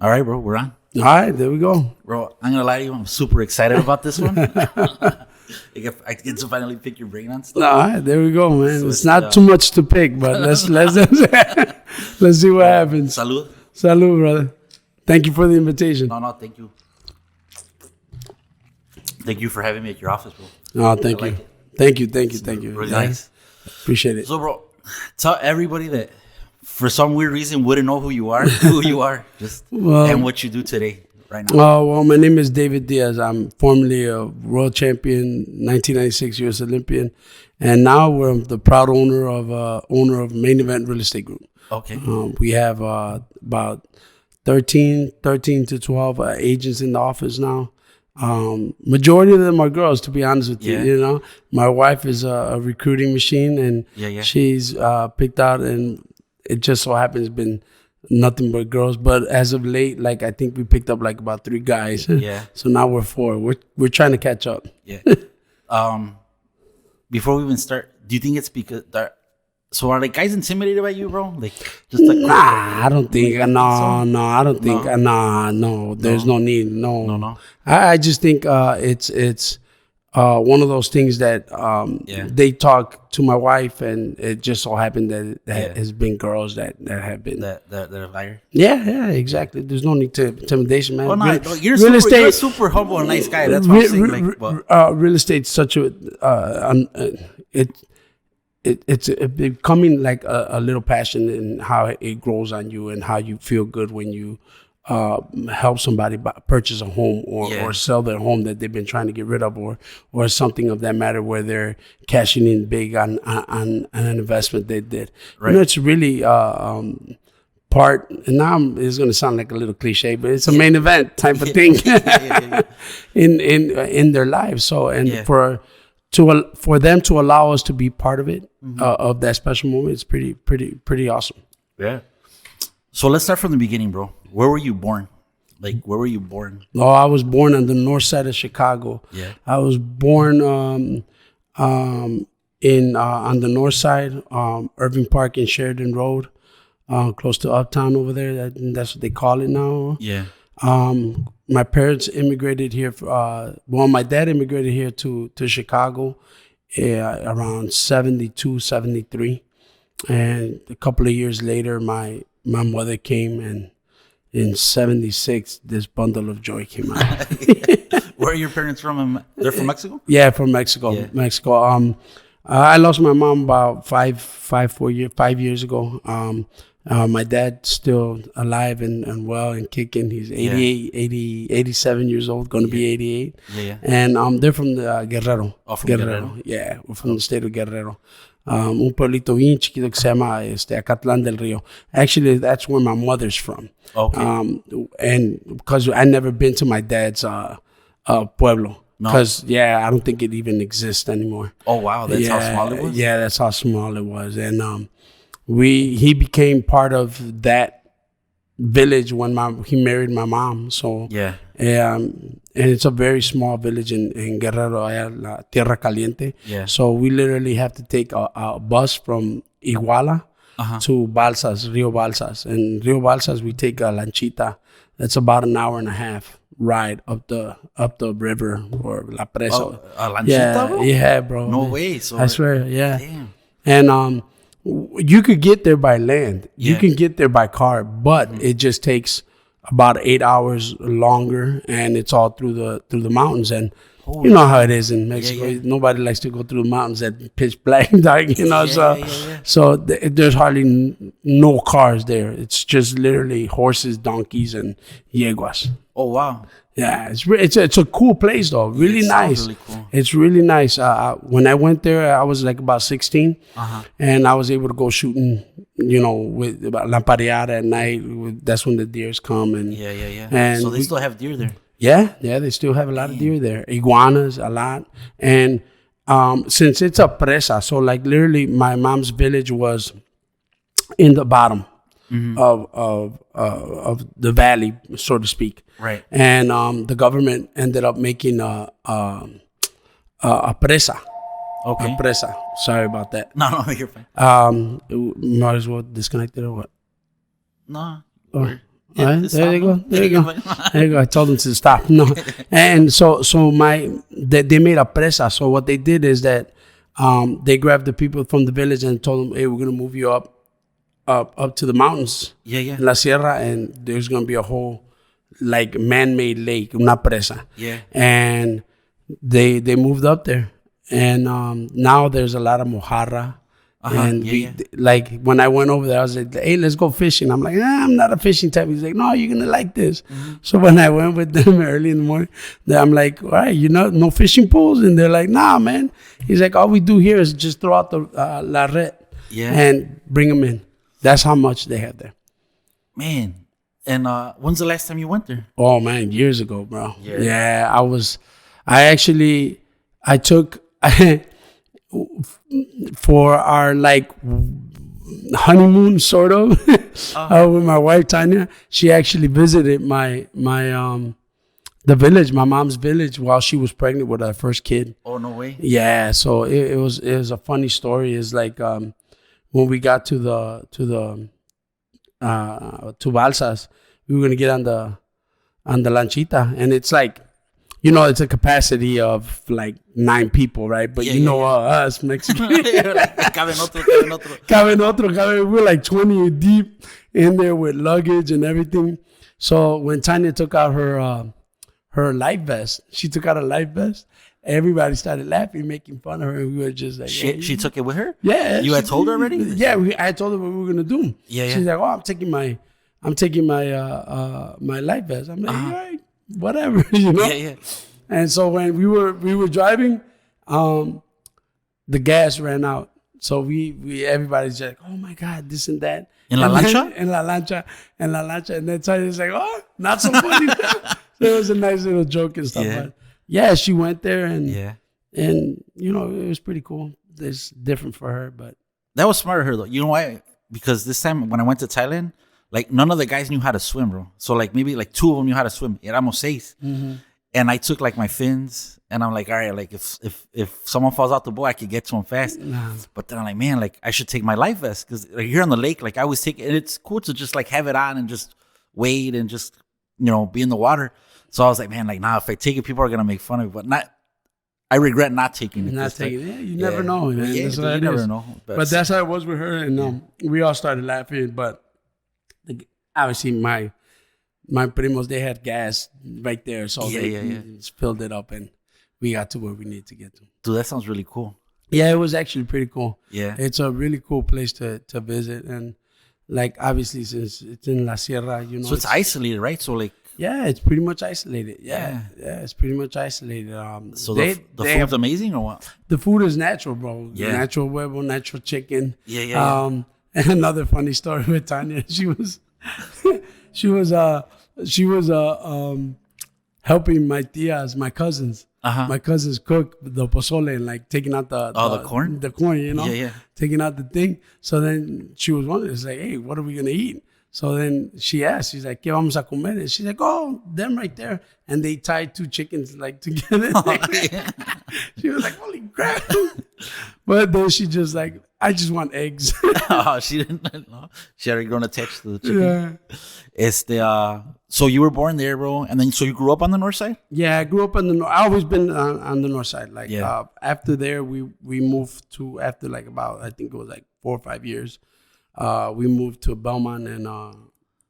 All right, bro, we're on. All right, there we go. Bro, I'm going to lie to you. I'm super excited about this one. I get to finally pick your brain on stuff. All right, there we go, man. So it's not too much to pick, but let's see what happens. Salud. Salud, brother. Thank you for the invitation. No, thank you. Thank you for having me at your office, bro. Oh, thank you. Thank you. Really nice. Appreciate it. So, bro, tell everybody that for some weird reason wouldn't know who you are, and what you do today, right now. Well, my name is David Diaz. I'm formerly a world champion, 1996 U.S. Olympian, and now we're the proud owner of Main Event Real Estate Group. Okay. We have about 13 to 12 agents in the office now. Majority of them are girls, to be honest with you. Yeah. You know, my wife is a recruiting machine, and she's picked out, and it just so happens been nothing but girls. But as of late, like I think we picked up like about 3 guys. Yeah. So now we're 4. We're trying to catch up. Yeah. Before we even start, do you think it's because so are like guys intimidated by you, bro? Like just like I don't think. I don't think. No. There's no need. No. I just think it's one of those things that they talk to my wife, and it just so happened that it has been girls that have been that are liar. Yeah, exactly. There's no need to intimidation, man. Well, no, you're a super humble and nice guy. That's what I'm saying. Real estate's such a it's becoming like a little passion in how it grows on you and how you feel good when you help somebody purchase a home or sell their home that they've been trying to get rid of, or something of that matter where they're cashing in big on an investment they did. Right. You know, it's really part, and now it's going to sound like a little cliche, but it's a main event type of thing in their lives. So, and for them to allow us to be part of it, of that special moment, it's pretty awesome. Yeah. So let's start from the beginning, bro. Where were you born? Like, where were you born? Oh, I was born on the north side of Chicago. Yeah. I was born on the north side, Irving Park and Sheridan Road, close to Uptown over there. That's what they call it now. Yeah. My parents immigrated here. My dad immigrated here to Chicago around 72, 73. And a couple of years later, my mother came, and in 76, this bundle of joy came out. Where are your parents from? They're from Mexico? Yeah, from Mexico. Yeah. Mexico. I lost my mom about 5 years ago. My dad's still alive and well and kicking. He's 87 years old, going to be 88. Yeah. And they're from the Guerrero. Oh, from Guerrero. Yeah, we're from the state of Guerrero. Un pueblito bien chiquito que se llama Acatlán del Río. Actually, that's where my mother's from. Okay. And because I never been to my dad's pueblo. Because, I don't think it even exists anymore. Oh, wow. That's how small it was? Yeah, that's how small it was. And he became part of that village when he married my mom. So, and it's a very small village in Guerrero, La Tierra Caliente. Yeah. So we literally have to take a bus from Iguala to Balsas, Rio Balsas. And Rio Balsas, we take a lanchita. That's about an hour and a half ride up the river or La Presa. Oh, a lanchita, bro? Yeah, bro. No way. So I swear, yeah. Damn. And you could get there by land. You can get there by car, but it just takes about 8 hours longer, and it's all through the mountains. And you know how it is in Mexico. Nobody likes to go through the mountains at pitch black dark, you know. So there's hardly no cars there. It's just literally horses, donkeys, and yeguas. Oh, wow. Yeah, it's a cool place though. Really nice. Really cool. It's really nice. When I went there, I was like about 16, and I was able to go shooting, with La Pareada at night. That's when the deers come and And so they still have deer there. Yeah, they still have a lot of deer there. Iguanas, a lot. And since it's a presa, so like literally my mom's village was in the bottom of the valley, so to speak. Right. And the government ended up making a presa. Okay. A presa. Sorry about that. No, you're fine. Might as well disconnect it or what? No. All right, there you go. There you go. There you go. I told them to stop. No, and so they made a presa. So what they did is that they grabbed the people from the village and told them, "Hey, we're gonna move you up to the mountains, in La Sierra, and there's gonna be a whole like man-made lake, una presa." Yeah, and they moved up there, and now there's a lot of mojarra. And like when I went over there, I was like, "Hey, let's go fishing." I'm like, "I'm not a fishing type." He's like, "No, you're gonna like this." Mm-hmm. So when I went with them early in the morning, I'm like, "All right, no fishing pools?" And they're like, "Nah, man." He's like, "All we do here is just throw out the la red, and bring them in." That's how much they have there. Man, and when's the last time you went there? Oh man, years ago, bro. Yeah, I took. For our like honeymoon sort of with my wife Tanya, she actually visited my the village, my mom's village, while she was pregnant with our first kid. Oh, no way. Yeah, so it was a funny story. It's like when we got to Balsas, we were gonna get on the lanchita, and it's like, it's a capacity of like 9 people, right? But us Mexicans. Caben otro. We're like 20 deep in there with luggage and everything. So when Tanya took out her life vest, she took out a life vest. Everybody started laughing, making fun of her. And we were just like, she took it with her? Yeah. You had told her already? Yeah, I told her what we were gonna do. Yeah. She's like, "Oh, I'm taking my my life vest." I'm like, "All right. Whatever," Yeah. And so when we were driving, the gas ran out. So we everybody's like, "Oh my God, this and that." In la lancha? In la lancha. And then Tanya's like, "Oh, not so funny." So it was a nice little joke and stuff. Yeah. But yeah, she went there and and it was pretty cool. It's different for her, but that was smart of her though. You know why? Because this time when I went to Thailand, like none of the guys knew how to swim, bro. So like maybe like 2 of them knew how to swim. Éramos 6. Mm-hmm. And I took like my fins, and I'm like, all right, like if someone falls out the boat, I could get to him fast. Nah. But then I'm like, man, like I should take my life vest, because like, here on the lake, like I always take it, and it's cool to just like have it on and just wade and just be in the water. So I was like, man, like if I take it, people are gonna make fun of me. But not. I regret not taking it. Not taking it. You never know, man. Yeah, you never know. But that's how it was with her, and we all started laughing. But obviously, my primos, they had gas right there, so they just filled it up, and we got to where we need to get to. Dude, that sounds really cool. Yeah, it was actually pretty cool. Yeah, it's a really cool place to visit, and like obviously since it's in La Sierra, so it's isolated, right? So like. Yeah, it's pretty much isolated. Yeah, it's pretty much isolated. So the food's amazing, or what? The food is natural, bro. Yeah. Natural huevo, natural chicken. Yeah. And another funny story with Tanya, she was helping my Diaz, my cousins. My cousins cook the pozole and like taking out the corn? The corn, Yeah. taking out the thing. So then she was wondering, it's like, hey, what are we going to eat? So then she asked, she's like, ¿Qué vamos a comer? And she's like, oh, them right there. And they tied 2 chickens like together. She was like, holy crap. But then she just like, I just want eggs. She didn't know. She already grown attached to the chicken. Yeah. So you were born there, bro, and then so you grew up on the north side? Yeah, I grew up on the north. I always been on the north side. Like after there, we moved to, after like about, I think it was like 4 or 5 years. We moved to Belmont and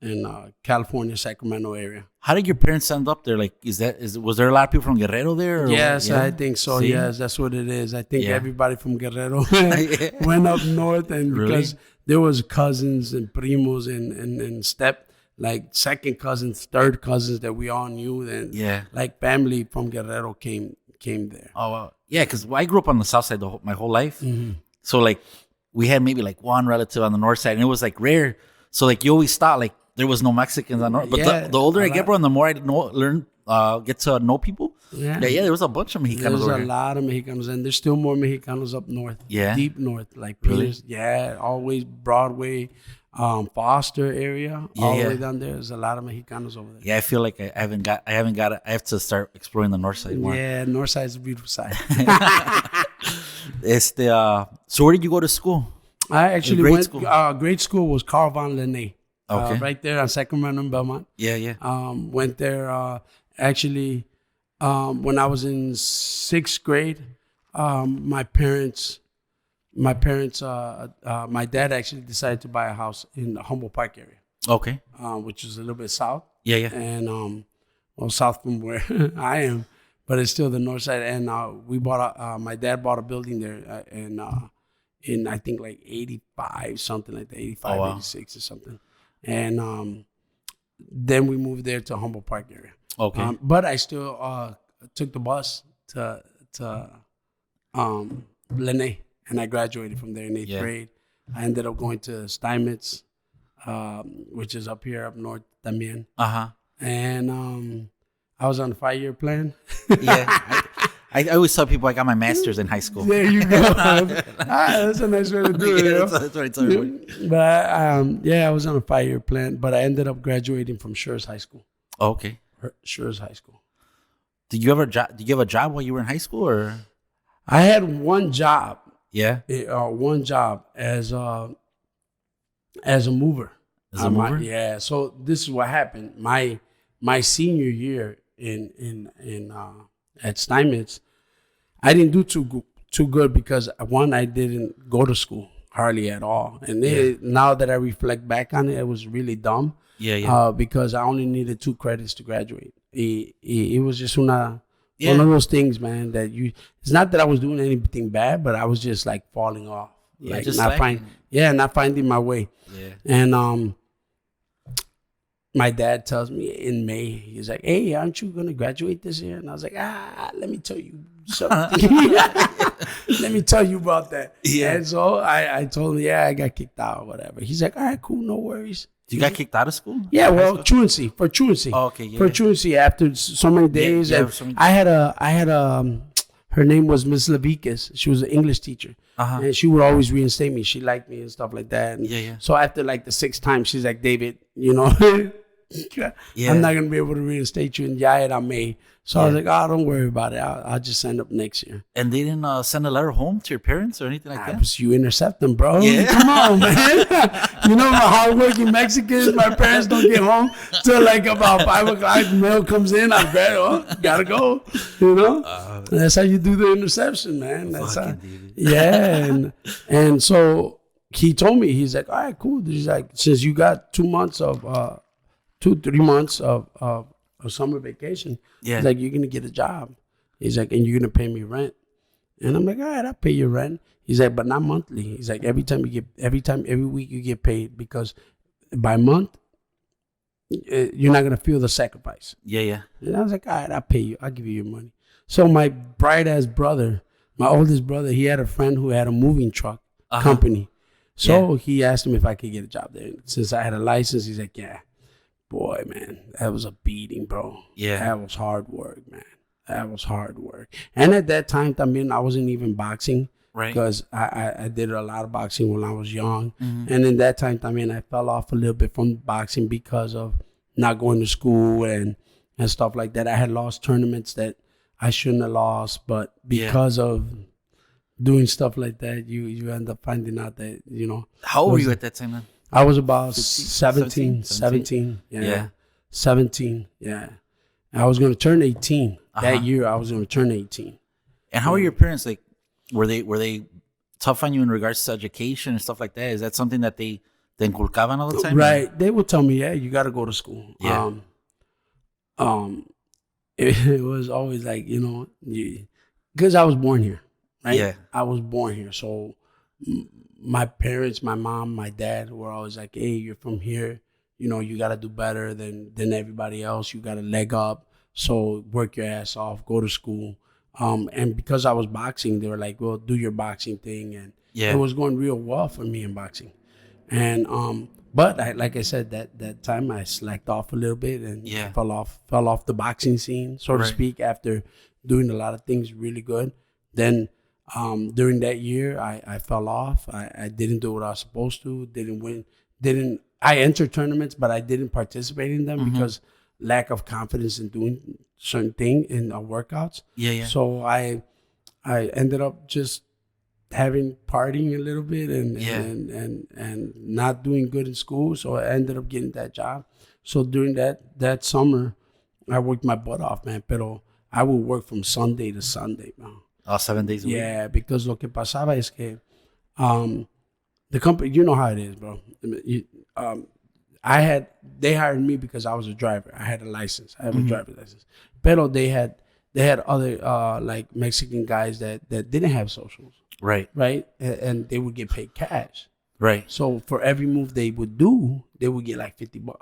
in California, Sacramento area. How did your parents end up there? Like, was there a lot of people from Guerrero there? Yes, I think so. See? Yes, that's what it is. I think everybody from Guerrero went up north, and because there was cousins and primos and step, like second cousins, third cousins that we all knew, and like family from Guerrero came there. Oh, wow. Yeah, because I grew up on the south side my whole life. Mm-hmm. So like we had maybe like one relative on the north side, and it was like rare. So like you always thought like there was no Mexicans on north. But the older I get, bro, and the more I get to know people. Yeah, there was a bunch of Mexicanos. There's a lot of Mexicanos, and there's still more Mexicanos up north. Yeah, deep north, like really? Yeah, always Broadway, Foster area, all the way down there. There's a lot of Mexicanos over there. Yeah, I feel like I haven't got it. I have to start exploring the north side more. Yeah, north side is a beautiful side. So where did you go to school? I actually went. Grade school was Carl von Linné. right there on Sacramento and Belmont. Yeah. Went there actually when I was in 6th grade. My dad actually decided to buy a house in the Humboldt Park area. Okay. Which is a little bit south. Yeah. And south from where I am, but it's still the north side. And my dad bought a building there, in I think like 85, something like that, 85, 86 or something. And then we moved there to Humboldt Park area. Okay. But I still took the bus to Lene, and I graduated from there in 8th grade. I ended up going to Steinmetz, which is up here, up north también. And I was on a 5-year plan. I always tell people I got my master's in high school. There you go. That's a nice way to do it. That's what I tell everybody. But I was on a 5-year plan, but I ended up graduating from Schurz High School. Okay. Schurz High School. Did you have a job while you were in high school, or? I had one job. Yeah. One job as a mover. As a mover? Yeah. So this is what happened. My senior year in at Steinmetz, I didn't do too good because one, I didn't go to school hardly at all, and now that I reflect back on it, it was really dumb. Yeah. Because I only needed 2 credits to graduate. It was just one of those things, man. That it's not that I was doing anything bad, but I was just like falling off, like just not finding my way. Yeah. And my dad tells me in May, he's like, "Hey, aren't you gonna graduate this year?" And I was like, let me tell you something. Let me tell you about that. Yeah. And so I told him, I got kicked out or whatever. He's like, all right, cool, no worries. You got kicked out of school? Yeah, well, truancy. Oh, okay, yeah. For truancy after so many days. I had her name was Miss Levikas. She was an English teacher. And she would always reinstate me. She liked me and stuff like that. And so after like the 6th time, she's like, David, I'm not going to be able to reinstate you. And I made. So I was like, don't worry about it. I'll just sign up next year. And they didn't send a letter home to your parents or anything like that? You intercept them, bro. Yeah. Come on, man. My hardworking Mexicans, my parents don't get home till like about 5 o'clock. Mail comes in. I'm ready. Gotta go. That's how you do the interception, man. That's how. Yeah. And so he told me, he's like, all right, cool. He's like, since you got 2 months of 3 months of summer vacation, he's like, you're gonna get a job. He's like, and you're gonna pay me rent. And I'm like, all right, I'll pay you rent. He's like, but not monthly. He's like, every week you get paid, because by month you're not gonna feel the sacrifice. Yeah. And I was like, all right, I'll pay you. I'll give you your money. So my bright ass brother, my oldest brother, he had a friend who had a moving truck company. So he asked him if I could get a job there. Since I had a license, he's like, yeah. Boy, man, that was a beating, bro. Yeah. That was hard work, man. That was hard work. And at that time, I wasn't even boxing. Right. Because I did a lot of boxing when I was young. Mm-hmm. And in that time, I fell off a little bit from boxing because of not going to school and stuff like that. I had lost tournaments that I shouldn't have lost. But because of doing stuff like that, you end up finding out that, How old were you at that time, man? I was about 17. Yeah. 17. Yeah. I was going to turn 18. That year, I was going to turn 18. And how were your parents? Like, were they tough on you in regards to education and stuff like that? Is that something that they inculcaban all the time? Right. They would tell me, you got to go to school. Yeah. It was always like, because I was born here, right? Yeah. I was born here. So my parents, my mom, my dad were always like, hey, you're from here. You got to do better than everybody else. You got to leg up. So work your ass off, go to school. And because I was boxing, they were like, well, do your boxing thing. And it was going real well for me in boxing. And but like I said, that time I slacked off a little bit and fell off the boxing scene, so to speak, after doing a lot of things really good. Then during that year, I fell off. I didn't do what I was supposed to. Didn't win. I entered tournaments, but I didn't participate in them because lack of confidence in doing certain thing in workouts. Yeah. So I ended up just having partying a little bit and not doing good in school. So I ended up getting that job. So during that summer, I worked my butt off, man. Pero I would work from Sunday to Sunday, man. Oh, 7 days a week? Yeah, because lo que pasaba es que the company, you know how it is, bro. They hired me because I was a driver. I had a license. I have a driver's license. Pero they had other like Mexican guys that didn't have socials. Right. Right? And they would get paid cash. Right. So for every move they would do, they would get like $50.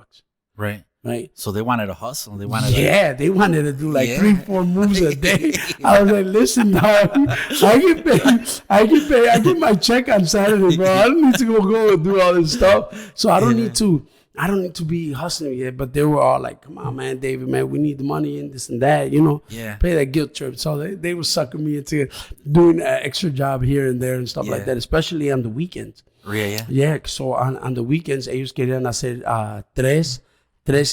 Right. Right. So they wanted to hustle. They wanted they wanted to do like 3-4 moves a day. I was like, listen, dog, I get paid. I get my check on Saturday, bro. I don't need to go and do all this stuff. So I don't need to be hustling yet. But they were all like, come on, man, David, man, we need the money and this and that, you know. Yeah. Pay that guilt trip. So they were sucking me into doing an extra job here and there and stuff like that, especially on the weekends. Yeah. Yeah. So on the weekends, ellos querían hacer 3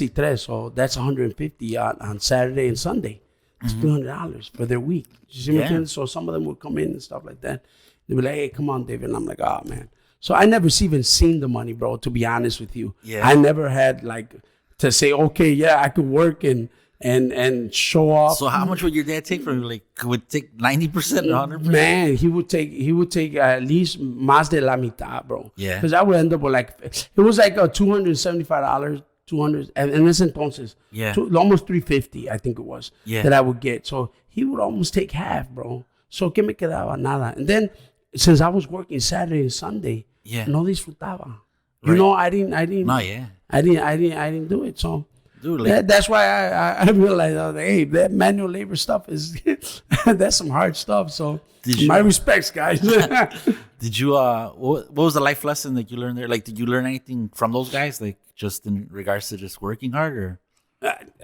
y 3, so that's $150 on Saturday and Sunday. It's $300 for their week. You see what I'm saying? So some of them would come in and stuff like that. They'd be like, hey, come on, David. And I'm like, oh, man. So I never even seen the money, bro, to be honest with you. Yeah. I never had like to say, okay, yeah, I could work and show off. So how much would your dad take from you? Like, would take 90%, 100%? Man, he would take at least más de la mitad, bro. Yeah. Because I would end up with like, it was like a $275, 200, and this entonces, almost 350, I think it was, that I would get. So he would almost take half, bro. So que me quedaba nada. And then since I was working Saturday and Sunday, no disfrutaba. Right. You know, I didn't. No, yeah. I didn't do it. So dude, like, that's why I realized, I was like, hey, that manual labor stuff is that's some hard stuff. So my respects, guys. Did you what was the life lesson that you learned there? Like, did you learn anything from those guys? Like, just in regards to just working hard, or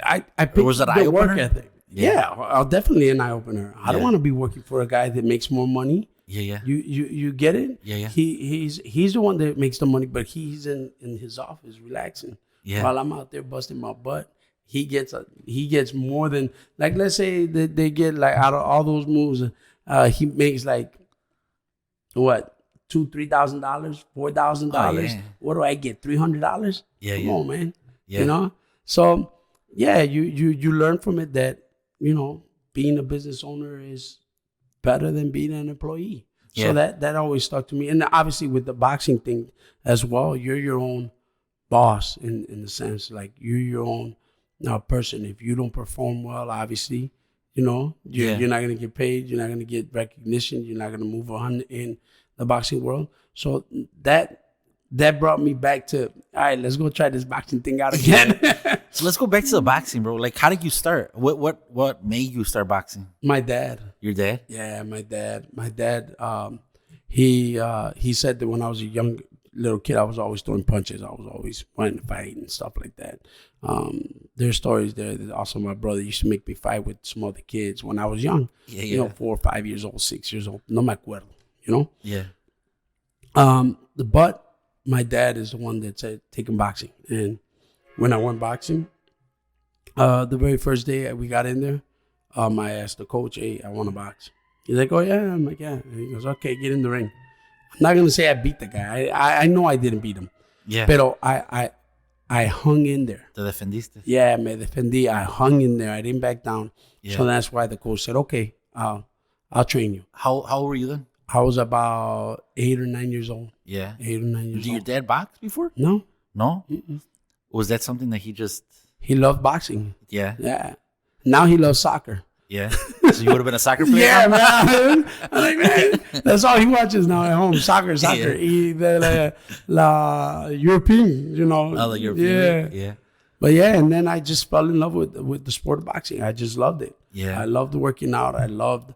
I picked was that the work ethic. Yeah, definitely an eye opener. I don't want to be working for a guy that makes more money. Yeah. You get it? Yeah. He's the one that makes the money, but he's in his office relaxing. Yeah. While I'm out there busting my butt, he gets more than, like, let's say that they get like out of all those moves, he makes like what? $2,000-$3,000, $4,000. What do I get? $300? Come on, man. You know. So you learn from it that, you know, being a business owner is better than being an employee. So that always stuck to me. And obviously with the boxing thing as well, you're your own boss in the sense, like, you're your own person. If you don't perform well, obviously, you know, you're not gonna get paid. You're not gonna get recognition. You're not gonna move on in the boxing world. So that brought me back to, all right, let's go try this boxing thing out again. So let's go back to the boxing, bro. Like, how did you start? What made you start boxing? My dad. Your dad? Yeah, my dad. My dad, he said that when I was a young little kid, I was always throwing punches. I was always wanting to fight and stuff like that. There's stories there that also my brother used to make me fight with some other kids when I was young. Yeah. You know, 4 or 5 years old, 6 years old. No me acuerdo, you know? Yeah. But my dad is the one that said, take him boxing. And when I went boxing, the very first day we got in there, I asked the coach, hey, I want to box. He's like, oh, yeah. I'm like, yeah. And he goes, okay, get in the ring. I'm not going to say I beat the guy. I know I didn't beat him. Yeah. Pero I hung in there. Te defendiste. Yeah, me defendí. I hung in there. I didn't back down. Yeah. So that's why the coach said, okay, I'll train you. How old were you then? I was about 8 or 9 years old. Yeah. 8 or 9 years old. Did your dad box before? No. No? Mm-mm. Was that something that he just... He loved boxing. Yeah. Yeah. Now he loves soccer. Yeah. So you would have been a soccer player? Yeah, man. I'm like, man, that's all he watches now at home. Soccer. Yeah. La European, you know. Oh, the European. Yeah. But yeah, and then I just fell in love with the sport of boxing. I just loved it. Yeah. I loved working out. I loved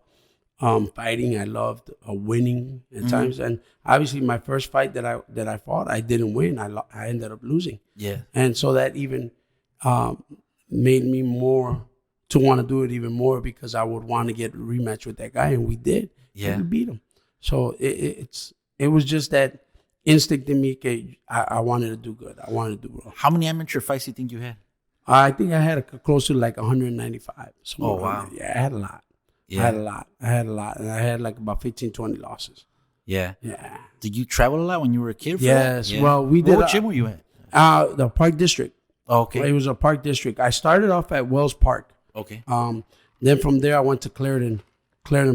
fighting. I loved winning at times. And obviously my first fight that I fought, I didn't win. I ended up losing. Yeah. And so that even made me more to want to do it even more, because I would want to get a rematch with that guy, and we did. Yeah. And we beat him. So it was just that instinct in me. I wanted to do good. I wanted to do well. How many amateur fights do you think you had? I think I had close to like 195. Oh, wow. Yeah, I had a lot. Yeah. I had a lot. And I had like about 15, 20 losses. Yeah. Yeah. Did you travel a lot when you were a kid? Yes. Yeah. Well, we did. What gym were you at? The Park District. Oh, okay. It was a Park District. I started off at Wells Park. Okay. Then from there I went to Clarendon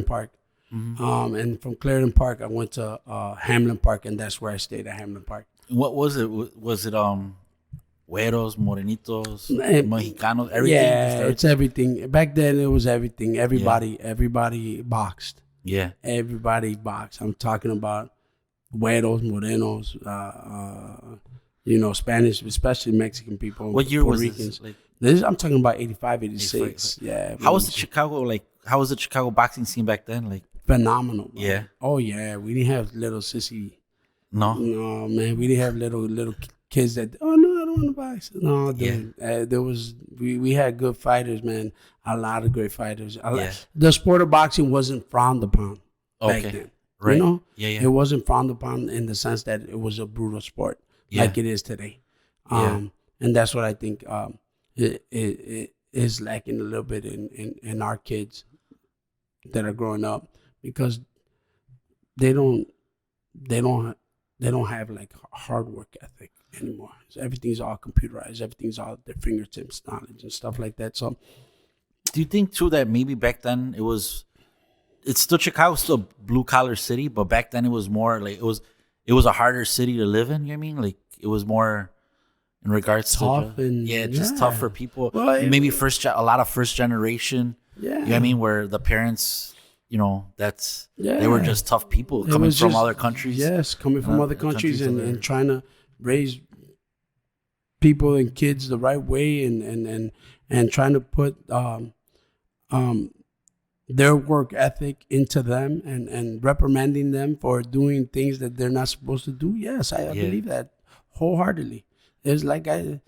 Park. Mm-hmm. And from Clarendon Park I went to Hamlin Park, and that's where I stayed at Hamlin Park. What was it? Was it güeros, morenitos, mexicanos, everything? Yeah, it's everything. Back then it was everything. Everybody boxed. Yeah. Everybody boxed. I'm talking about güeros, morenos, Spanish, especially Mexican people. What year was this? I'm talking about 85, 86. 85. Yeah. How was the Chicago boxing scene back then? Like phenomenal. Bro. Yeah. Oh yeah. We didn't have little sissy. No, man. We didn't have little kids that. Oh no, I don't want to box. No, dude. Yeah. There was we had good fighters, man. A lot of great fighters. The sport of boxing wasn't frowned upon back then. Right. It wasn't frowned upon in the sense that it was a brutal sport like it is today. And that's what I think it is lacking a little bit in our kids that are growing up, because they don't have like hard work ethic anymore. So everything's all computerized. Everything's all at their fingertips, knowledge and stuff like that. So, do you think too that maybe back then it's still Chicago's still blue collar city, but back then it was more like it was a harder city to live in. You know what I mean? Like it was more in regards tough to just tough for people. Well, maybe a lot of first generation. Yeah, you know what I mean? Where the parents, they were just tough people coming from other countries. Yes, coming from other countries and trying to raise people and kids the right way and trying to put their work ethic into them and reprimanding them for doing things that they're not supposed to do. Yes, I believe that wholeheartly. It's like una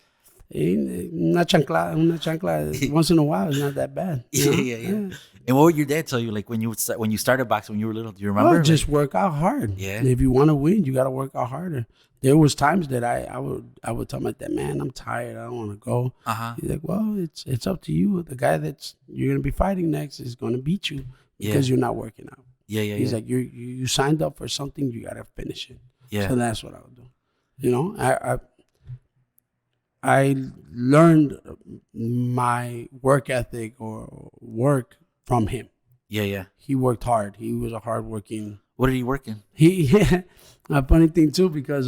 chancla once in a while is not that bad. Yeah. And what would your dad tell you, like when you started boxing when you were little? Do you remember? Well, just work out hard. Yeah. If you want to win, you got to work out harder. There was times that I would tell my dad, man, I'm tired. I don't want to go. He's like, well, it's up to you. The guy that you're gonna be fighting next is gonna beat you because you're not working out. Yeah. He's like, you signed up for something, you gotta finish it. Yeah. So that's what I would do. I learned my work ethic or work from him. Yeah. He worked hard. He was a hardworking. What did he work in? A funny thing too, because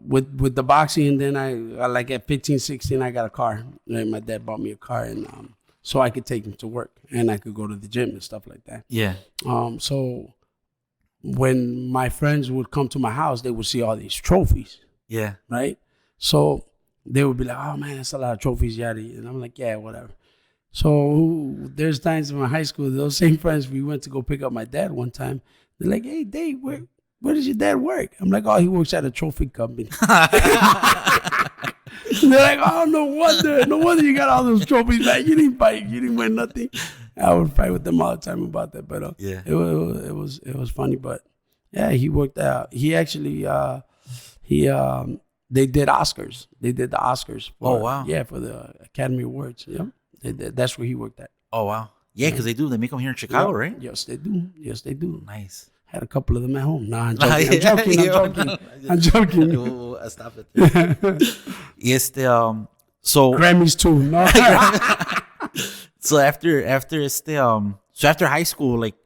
with the boxing, and then I like at 15, 16, I got a car. Like my dad bought me a car, and so I could take him to work and I could go to the gym and stuff like that. Yeah. So when my friends would come to my house, they would see all these trophies. Yeah. Right. So they would be like, "Oh man, that's a lot of trophies, yada." And I'm like, "Yeah, whatever." So there's times in my high school, those same friends, we went to go pick up my dad one time. They're like, "Hey, Dave, where does your dad work?" I'm like, "Oh, he works at a trophy company." They're like, "Oh, no wonder you got all those trophies, man. You didn't fight, you didn't win nothing." I would fight with them all the time about that, but it was funny. But yeah, he worked out. He actually they did Oscars. They did the Oscars. Oh wow! Yeah, for the Academy Awards. Yeah, that's where he worked at. Oh wow! Yeah, because they do. They make them here in Chicago, right? Yes, they do. Yes, they do. Nice. Had a couple of them at home. Nah, I'm joking. I'm joking. Stop it. So Grammys too. No. So after high school, like,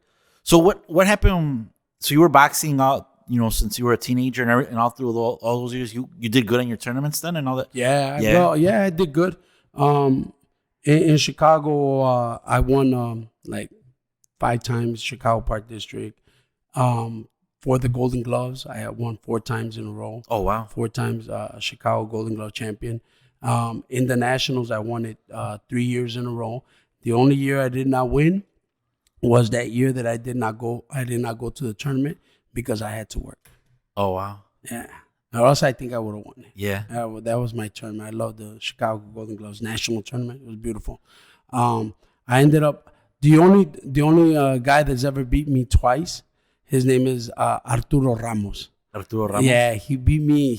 so what happened? So you were boxing out, since you were a teenager and all through all those years, you did good in your tournaments then and all that. Yeah. I did good. In Chicago, I won like 5 times Chicago Park District. For the Golden Gloves, I had won 4 times in a row. Oh wow! 4 times Chicago Golden Glove champion. In the Nationals, I won it 3 years in a row. The only year I did not win was that year that I did not go to the tournament because I had to work. Oh wow! Yeah, or else I think I would have won it. Yeah, that was my tournament. I love the Chicago Golden Gloves National Tournament. It was beautiful. I ended up the only guy that's ever beat me twice. His name is Arturo Ramos. Arturo Ramos. Yeah, he beat me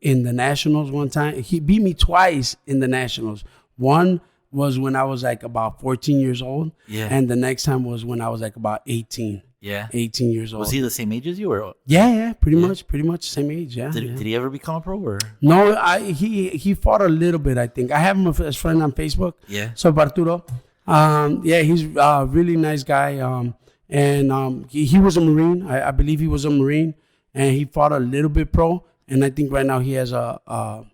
in the Nationals one time. He beat me twice in the Nationals. One was when I was like about 14 years old. Yeah. And the next time was when I was like about 18. Yeah. 18 years old. Was he the same age as you, or? Yeah, pretty much same age. Yeah. Did he ever become a pro, or? No, he fought a little bit. I think I have him as friend on Facebook. Yeah. So Barturo, he's a really nice guy. And he was a Marine. I believe he was a Marine, and he fought a little bit pro. And I think right now he has a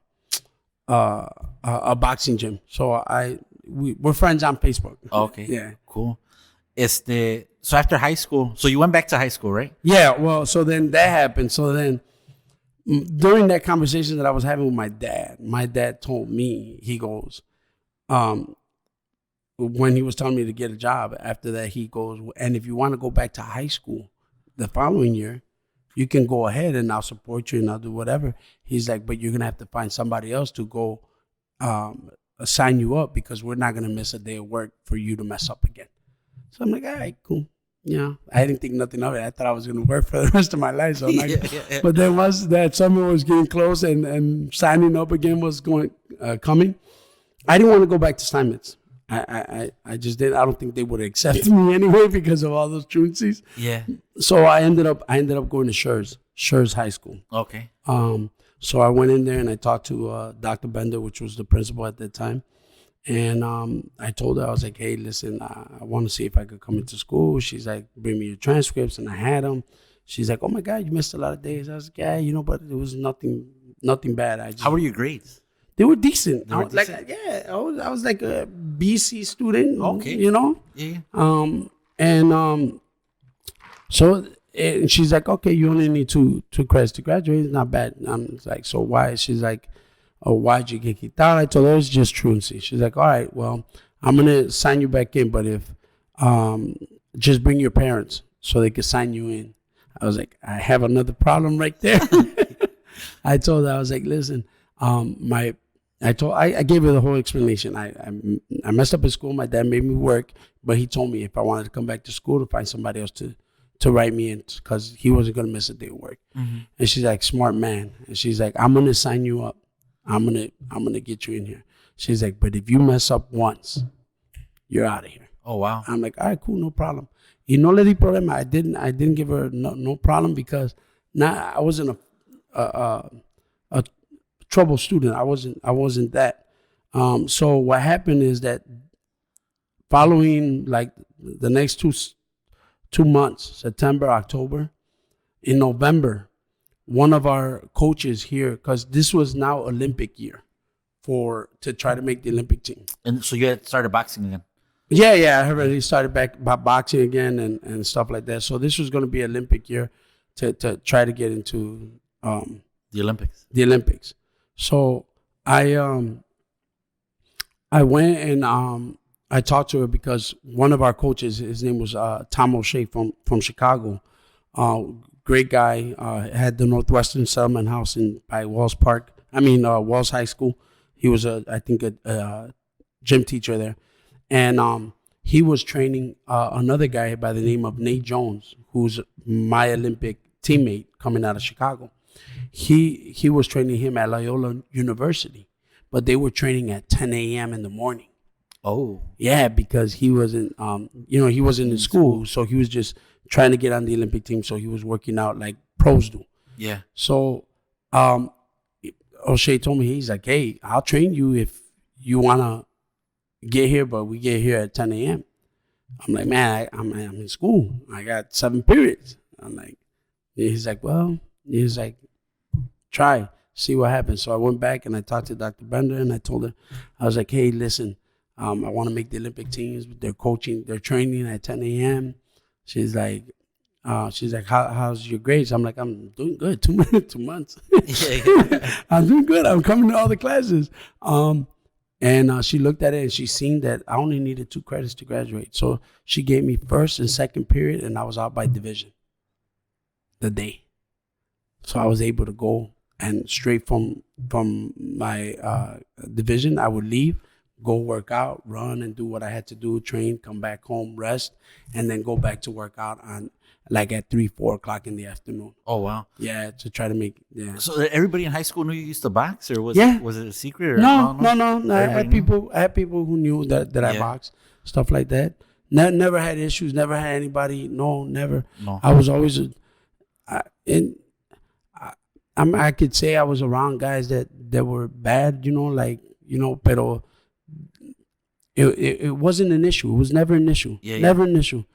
boxing gym. So we're friends on Facebook. Okay. Yeah. Cool. So after high school, so you went back to high school, right? Yeah. Well, so then that happened. So then during that conversation that I was having with my dad told me, he goes, when he was telling me to get a job, after that, he goes, and if you want to go back to high school the following year, you can go ahead and I'll support you and I'll do whatever. He's like, but you're going to have to find somebody else to go sign you up because we're not going to miss a day of work for you to mess up again. So I'm like, all right, cool. Yeah, I didn't think nothing of it. I thought I was going to work for the rest of my life. So yeah. But then once that summer was getting close and signing up again was coming, I didn't want to go back to Steinmetz. I just didn't. I don't think they would have accepted me anyway because of all those truancies. Yeah. So I ended up going to Schurz High School. Okay. So I went in there and I talked to Dr. Bender, which was the principal at that time. And I told her, I was like, hey, listen, I want to see if I could come into school. She's like, bring me your transcripts. And I had them. She's like, oh, my God, you missed a lot of days. I was like, yeah, but it was nothing bad. How were your grades? They were decent. They were decent? I was like a BC student. Okay. Yeah. So and she's like, okay, you only need two credits to graduate. It's not bad. I'm like, so why? She's like, oh, why'd you get kicked out? I told her it's just truancy. She's like, all right, well, I'm gonna sign you back in, but if just bring your parents so they can sign you in. I was like, I have another problem right there. I told her, I was like, listen, I gave her the whole explanation. I messed up at school. My dad made me work, but he told me if I wanted to come back to school to find somebody else to write me in because he wasn't going to miss a day of work. Mm-hmm. And she's like, smart man. And she's like, I'm going to sign you up. I'm going to get you in here. She's like, but if you mess up once, you're out of here. Oh, wow. I'm like, all right, cool, no problem. No le di problema. I didn't give her no problem because I wasn't a trouble student. I wasn't that. So what happened is that following like the next two months, September, October, in November, one of our coaches here, because this was now Olympic year to try to make the Olympic team. And so you had started boxing again? Yeah, I already started back boxing again and stuff like that. So this was going to be Olympic year to try to get into the Olympics. So I went and I talked to her because one of our coaches, his name was Tom O'Shea from Chicago. Great guy. Had the Northwestern Settlement House by Wells Wells High School. He was I think a gym teacher there. And he was training another guy by the name of Nate Jones, who's my Olympic teammate coming out of Chicago. He was training him at Loyola University, but they were training at 10 a.m. in the morning. Oh. Yeah, because he wasn't, he wasn't in school, so he was just trying to get on the Olympic team, so he was working out like pros do. Yeah. So O'Shea told me, he's like, hey, I'll train you if you want to get here, but we get here at 10 a.m. I'm like, man, I'm in school. I got 7 periods. I'm like, he's like, try, see what happens. So I went back and I talked to Dr. Bender and I told her, I was like, hey, listen, I want to make the Olympic teams. They're training at 10 a.m. She's like, how's your grades? I'm like, I'm doing good. 2 months. I'm doing good. I'm coming to all the classes. And she looked at it and she seen that I only needed 2 credits to graduate. So she gave me first and second period and I was out by division the day. So I was able to go and straight from my division, I would leave, go work out, run and do what I had to do, train, come back home, rest, and then go back to work out at 3-4 o'clock in the afternoon. Oh, wow. Yeah, to try to make, yeah. So everybody in high school knew you used to box, or was it a secret? Or No. I had people who knew that I boxed, stuff like that. Never had issues. Never had anybody. No, never. No. I was always, I could say I was around guys that were bad, pero it wasn't an issue. It was never an issue. Never an issue.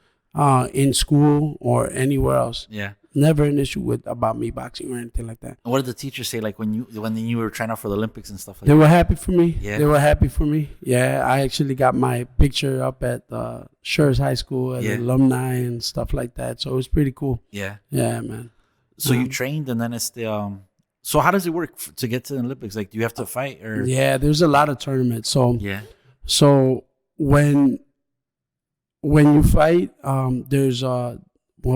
In school or anywhere else. Yeah. Never an issue about me boxing or anything like that. And what did the teachers say, like when you were trying out for the Olympics and stuff like that? They were happy for me. Yeah. They were happy for me. Yeah, I actually got my picture up at Schurz High School as alumni and stuff like that. So it was pretty cool. Yeah. Yeah, man. So you trained, and then it's the So how does it work to get to the Olympics? Like, do you have to fight or? Yeah, there's a lot of tournaments. So So when you fight, there's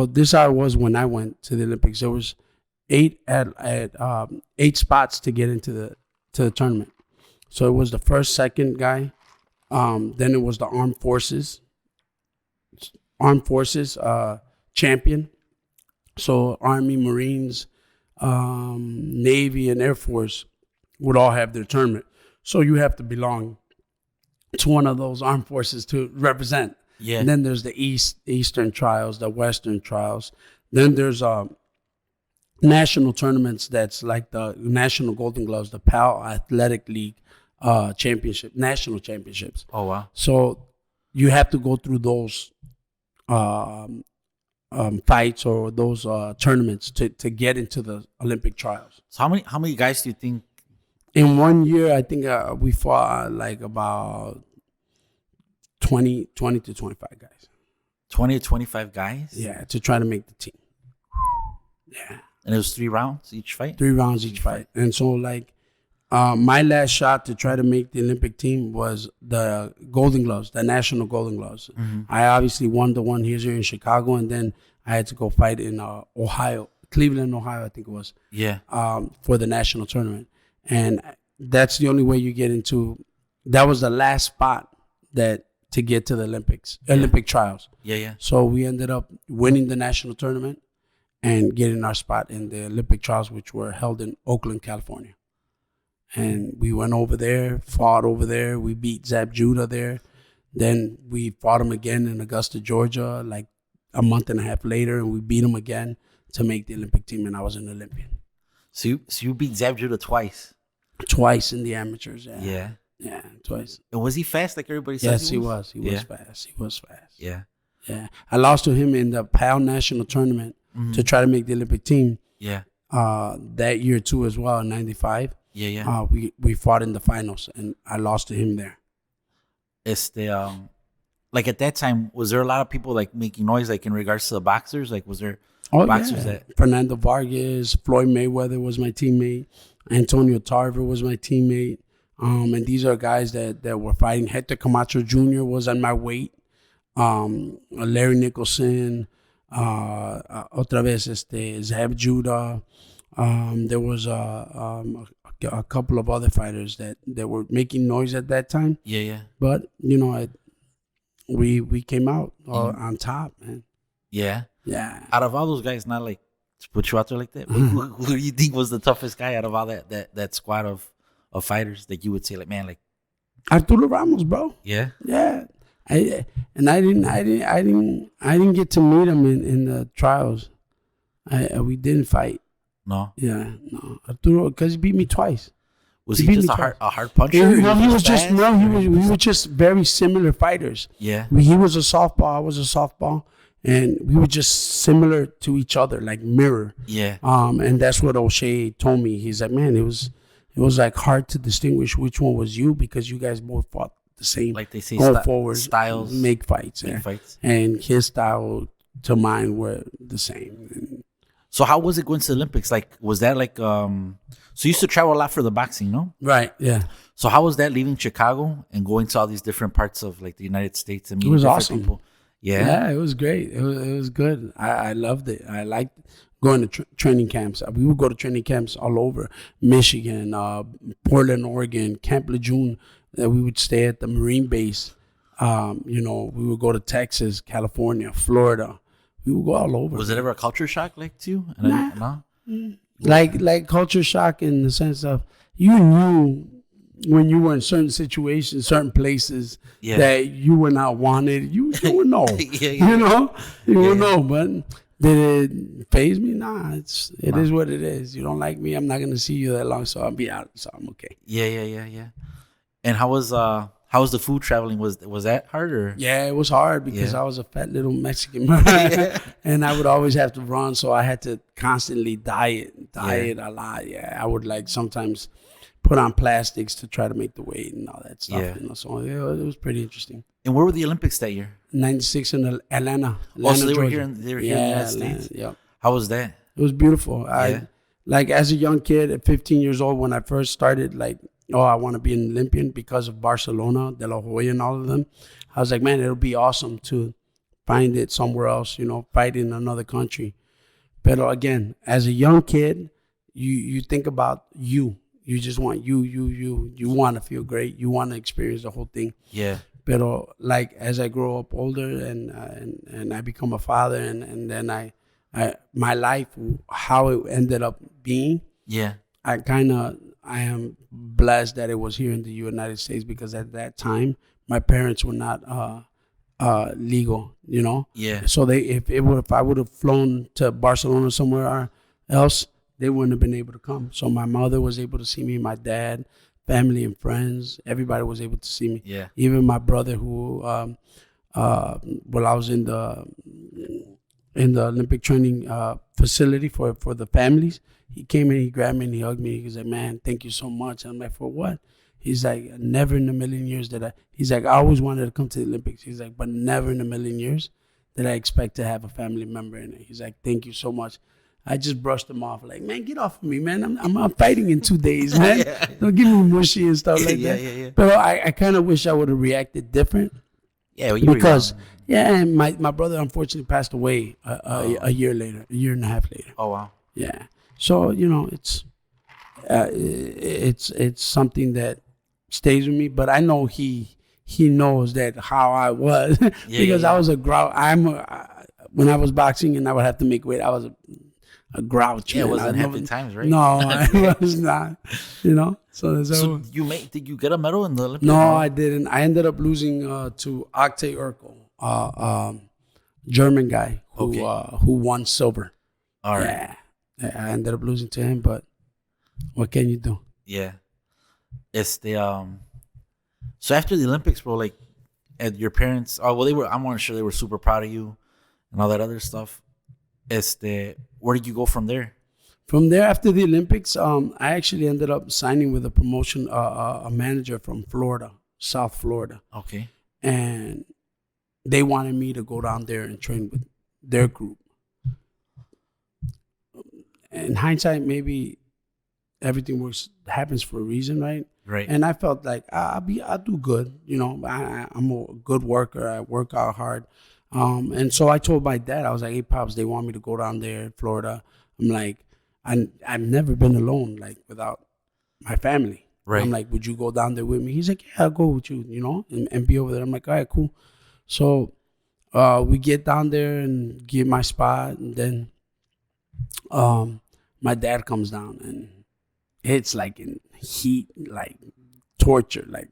this how it was when I went to the Olympics. There was 8 spots to get into the tournament. So it was the first, second guy. Then it was the armed forces champion. So Army, Marines, Navy, and Air Force would all have their tournament. So you have to belong to one of those armed forces to represent. Yeah. And then there's the Eastern trials, the Western trials. Then there's national tournaments that's like the National Golden Gloves, the PAL Athletic League championship, national championships. Oh, wow. So you have to go through those fights or those tournaments to get into the Olympic trials. So how many guys do you think? In 1 year, I think we fought like about 20 to 25 guys. 20 to 25 guys? Yeah, to try to make the team. Yeah. And it was 3 rounds each fight? 3 rounds each fight. And so, like, my last shot to try to make the Olympic team was the Golden Gloves, the National Golden Gloves. Mm-hmm. I obviously won the one here in Chicago, and then I had to go fight in Ohio, Cleveland, Ohio, I think it was. Yeah. For the national tournament. And that's the only way you get into. That was the last spot to get to the Olympic trials. Yeah. So we ended up winning the national tournament and getting our spot in the Olympic trials, which were held in Oakland, California. And we went over there, fought over there. We beat Zab Judah there. Then we fought him again in Augusta, Georgia, like a month and a half later, and we beat him again to make the Olympic team, and I was an Olympian. So you beat Zab Judah twice? Twice in the amateurs, yeah. Yeah. Yeah, twice. And was he fast like everybody said? Yes, he was. He was fast. He was fast. Yeah. Yeah. I lost to him in the PAL national tournament to try to make the Olympic team. Yeah. That year too as well, in 95. Yeah. We fought in the finals and I lost to him there. Like at that time, was there a lot of people like making noise like in regards to the boxers? Like was there boxers that Fernando Vargas, Floyd Mayweather was my teammate, Antonio Tarver was my teammate. And these are guys that were fighting. Hector Camacho Jr. was on my weight. Larry Nicholson, otra vez Zab Judah. There was a couple of other fighters that were making noise at that time. Yeah. But we came out on top, man. Yeah. Yeah. Out of all those guys, not like to put you out there like that. Who do you think was the toughest guy out of all that squad of fighters that you would say like, man, like Arturo Ramos, bro? Yeah. I didn't get to meet him in the trials. We didn't fight. No. Yeah, no. Arturo, because he beat me twice. Was he just a hard puncher? He was just very similar fighters. Yeah. He was a softball. I was a softball. And we were just similar to each other, like mirror. Yeah. And that's what O'Shea told me. He's like, man, it was like hard to distinguish which one was you because you guys both fought the same. Like they say, go forward, styles, make fights. And his style to mine were the same. So how was it going to the Olympics? Like, was that like, so you used to travel a lot for the boxing, no? Right, yeah. So how was that leaving Chicago and going to all these different parts of like the United States and meeting it was different awesome. people? Yeah, it was great. It was good. I loved it. I liked going to training camps. We would go to training camps all over Michigan, Portland, Oregon, Camp Lejeune. We would stay at the Marine base. We would go to Texas, California, Florida. We would go all over. Was it ever a culture shock like to you? Nah. Like culture shock in the sense of you knew when you were in certain situations, certain places that you were not wanted, you would know. You know, you would know. But did it faze me? Nah, it is what it is. You don't like me, I'm not gonna see you that long, so I'll be out. So I'm okay. Yeah. And how was the food traveling? Was that hard or? Yeah, it was hard because I was a fat little Mexican, and I would always have to run, so I had to constantly diet a lot. Yeah, I would like sometimes put on plastics to try to make the weight and all that stuff. Yeah. You know, so it was pretty interesting. And where were the Olympics that year? 96 in Atlanta. So they Georgia. were here in the United States. Yeah. How was that? It was beautiful. I like as a young kid at 15 years old when I first started, like, I want to be an Olympian because of Barcelona, De La Hoya, and all of them. I was like, man, it'll be awesome to find it somewhere else, fight in another country. But again, as a young kid, you think about you. You just want you want to feel great. You want to experience the whole thing. Yeah. But like as I grow up older and I become a father and then I my life, how it ended up being. Yeah. I am blessed that it was here in the United States because at that time my parents were not legal, Yeah. So if I would have flown to Barcelona or somewhere else, they wouldn't have been able to come. So my mother was able to see me, my dad, family and friends, everybody was able to see me. Yeah. Even my brother who while I was in the Olympic training facility for the families, he came in, he grabbed me and he hugged me. He was like, man, thank you so much. I'm like, for what? He's like, never in a million years he's like, I always wanted to come to the Olympics. He's like, but never in a million years did I expect to have a family member in it. He's like, thank you so much. I just brushed him off like, man, get off of me, man. I'm fighting in 2 days, man. Don't give me mushy and stuff like that. Yeah. But I kind of wish I would have reacted different. Yeah, well, because and my brother unfortunately passed away a year later, a year and a half later. Oh wow. Yeah. So it's something that stays with me. But I know he knows that how I was because I was a grouch. When I was boxing and I would have to make weight, I was a grouch. Yeah, it wasn't happy times, right? No, I was not. So did you get a medal in the Olympics? No, I didn't. I ended up losing to Octay Urkel, German guy who won silver. All right. Yeah, I ended up losing to him, but what can you do? Yeah, it's the So after the Olympics, bro, like, at your parents, I'm sure they were super proud of you and all that other stuff. Where did you go from there? From there, after the Olympics, I actually ended up signing with a manager from Florida, South Florida. Okay. And they wanted me to go down there and train with their group. In hindsight, maybe everything happens for a reason, right? Right. And I felt like I'll do good. I'm a good worker. I work out hard. And so I told my dad, I was like, hey, Pops, they want me to go down there in Florida. I'm like, I've never been alone, like, without my family. Right. I'm like, would you go down there with me? He's like, yeah, I'll go with you, and be over there. I'm like, all right, cool. So we get down there and get my spot. And then my dad comes down, and it's like in heat, like torture. Like,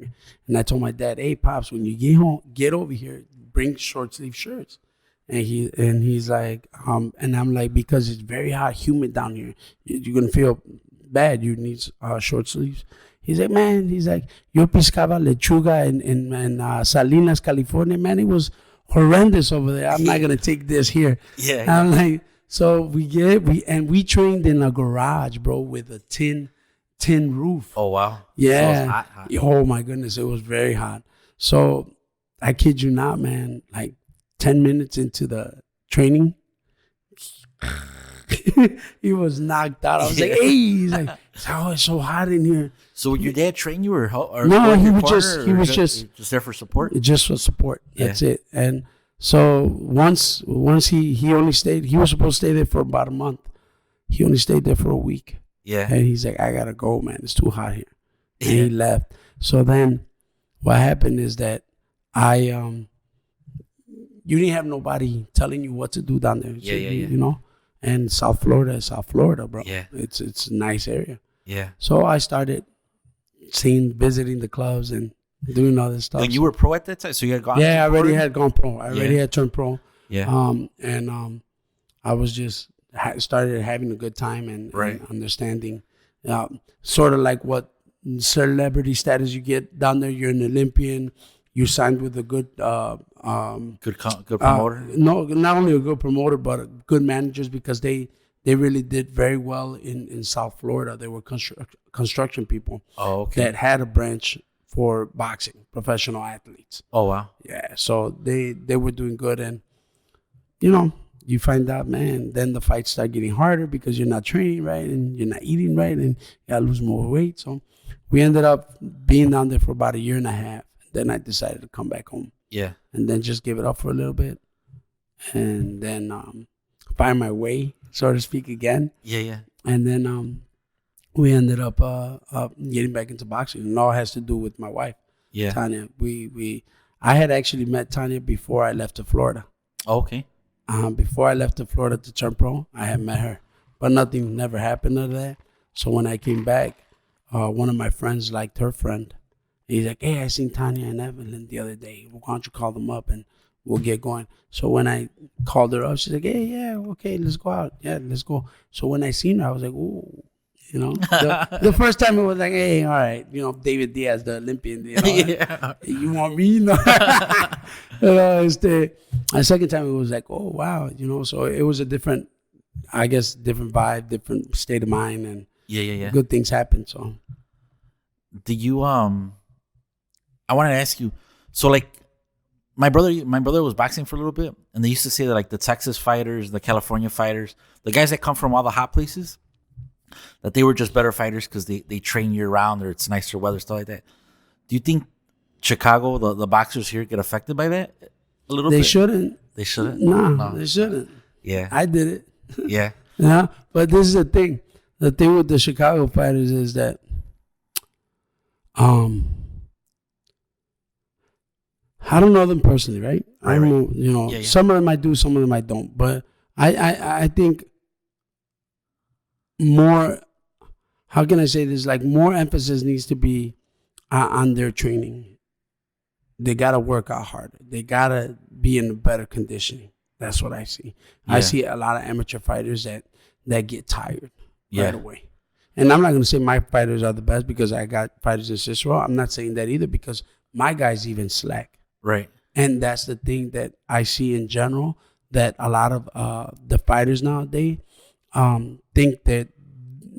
and I told my dad, hey, Pops, when you get home, get over here, bring short sleeve shirts. And he's like, and I'm like, because it's very hot, humid down here, you're gonna feel bad. You need short sleeves. He's like, man, yo pescaba lechuga in Salinas, California. Man, it was horrendous over there. I'm not gonna take this here. Yeah. I'm like, so we trained in a garage, bro, with a tin roof. Oh wow. Yeah. So it was hot. Oh my goodness, it was very hot. So I kid you not, man, like 10 minutes into the training, he was knocked out. I was like, hey, he's like, oh, it's so hot in here. So would your dad train you or no, he was just there for support? Just for support. That's it. And so once he only stayed, he was supposed to stay there for about a month. He only stayed there for a week. Yeah. And he's like, I gotta go, man. It's too hot here. And he left. So then what happened is that you didn't have nobody telling you what to do down there. Yeah. And South Florida is South Florida, bro. Yeah. It's a nice area. Yeah. So I started visiting the clubs and doing all this stuff. And you were pro at that time, so you had gone. Yeah, I already had gone pro. I already had turned pro. Yeah. I was just started having a good time and understanding, sort of like what celebrity status you get down there. You're an Olympian. You signed with a good promoter. No, not only a good promoter, but good managers, because they really did very well in South Florida. They were construction people that had a branch for boxing, professional athletes. Oh, wow. Yeah, so they were doing good. And, you know, you find out, man, then the fights start getting harder because you're not training right and you're not eating right and you got to lose more weight. So we ended up being down there for about 1.5 years. Then I decided to come back home. Yeah. And then just give it up for a little bit. And then find my way, so to speak, again. Yeah. And then we ended up getting back into boxing. And all has to do with my wife, Tanya. I had actually met Tanya before I left to Florida. Okay. Before I left to Florida to turn pro, I had met her. But nothing never happened of that. So when I came back, one of my friends liked her friend. He's like, hey, I seen Tanya and Evelyn the other day. Why don't you call them up and we'll get going? So when I called her up, she's like, hey, yeah, okay, let's go out. Yeah, let's go. So when I seen her, I was like, ooh, you know. The first time it was like, hey, all right, you know, David Diaz, the Olympian, you know. You want me? No. The second time it was like, oh, wow, you know. So it was a different vibe, different state of mind, and good things happen. So do you I wanted to ask you, so like my brother was boxing for a little bit, and they used to say that like the Texas fighters, the California fighters, the guys that come from all the hot places, that they were just better fighters because they train year round or it's nicer weather, stuff like that. Do you think Chicago, the boxers here, get affected by that a little bit? They shouldn't. They shouldn't? No, they shouldn't. Yeah. I did it. Yeah. Yeah. But this is the thing. The thing with the Chicago fighters is that I don't know them personally, right? I don't know, you know, some of them I do, some of them I don't. But I think more, how can I say this? Like more emphasis needs to be on their training. They got to work out harder. They got to be in better conditioning. That's what I see. I see a lot of amateur fighters that get tired right away. And I'm not going to say my fighters are the best because I got fighters in Cicero. I'm not saying that either because my guys even slack. Right. And that's the thing that I see in general, that a lot of the fighters nowadays think that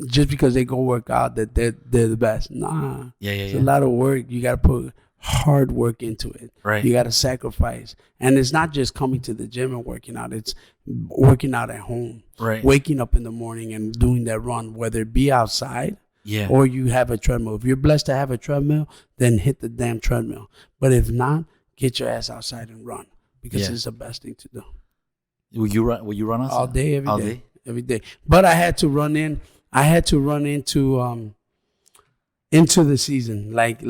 just because they go work out that they're the best. Nah. It's a lot of work. You got to put hard work into it. Right. You got to sacrifice. And it's not just coming to the gym and working out. It's working out at home. Right. Waking up in the morning and doing that run, whether it be outside or you have a treadmill. If you're blessed to have a treadmill, then hit the damn treadmill. But if not, get your ass outside and run because it's the best thing to do. Will you run outside? All day, every day. But I had to run into the season. Like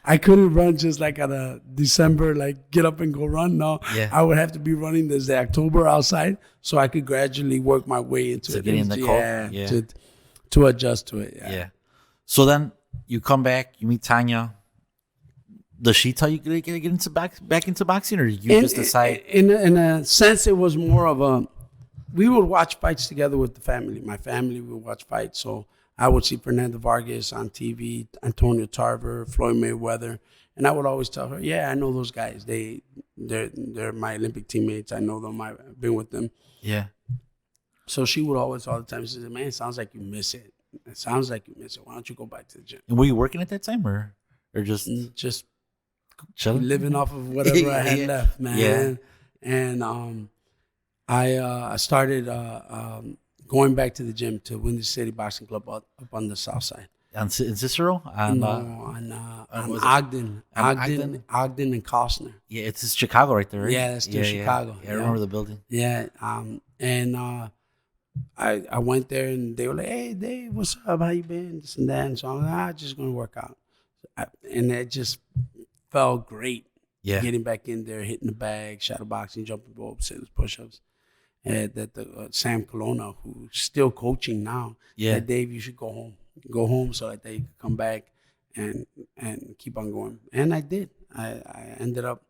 I couldn't run just like at a December, like get up and go run. No, I would have to be running this October outside so I could gradually work my way into it. Get in the cold. To adjust to it. Yeah. So then you come back, you meet Tanya. Does she tell you to get into back into boxing, or you just decide? In a sense, it was more of we would watch fights together with the family. My family would watch fights, so I would see Fernando Vargas on TV, Antonio Tarver, Floyd Mayweather, and I would always tell her, "Yeah, I know those guys. They're my Olympic teammates. I know them. I've been with them." Yeah. So she would always, all the time, she said, "Man, it sounds like you miss it. It sounds like you miss it. Why don't you go back to the gym?" And were you working at that time, or just chilling, living off of whatever I had left, man? Yeah. And I started going back to the gym to Windy City Boxing Club up on the south side. In Cicero? On Ogden and Costner. Yeah, it's Chicago right there, right? Yeah, that's still Chicago. Yeah, I remember the building. Yeah, and I went there and they were like, "Hey, Dave, what's up? How you been?" This and that. And so I'm like, "I'm just going to work out." And it just felt great. Yeah. Getting back in there, hitting the bag, shadow boxing, jumping ropes, push-ups. And that Sam Colonna, who's still coaching now, said, "Dave, you should go home. Go home so that they can come back and keep on going. And I did. I ended up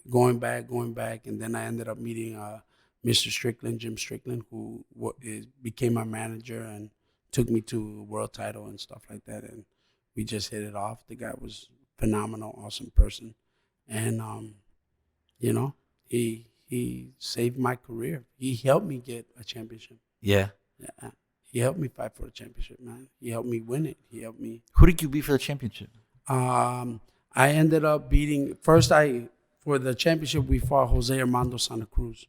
going back, and then I ended up meeting Mr. Strickland, Jim Strickland, who became my manager and took me to a world title and stuff like that. And we just hit it off. The guy was phenomenal, awesome person, and you know, he saved my career. He helped me get a championship. Yeah. He helped me fight for the championship, man. He helped me win it. He helped me. Who did you beat for the championship? I ended up beating for the championship. We fought Jose Armando Santa Cruz.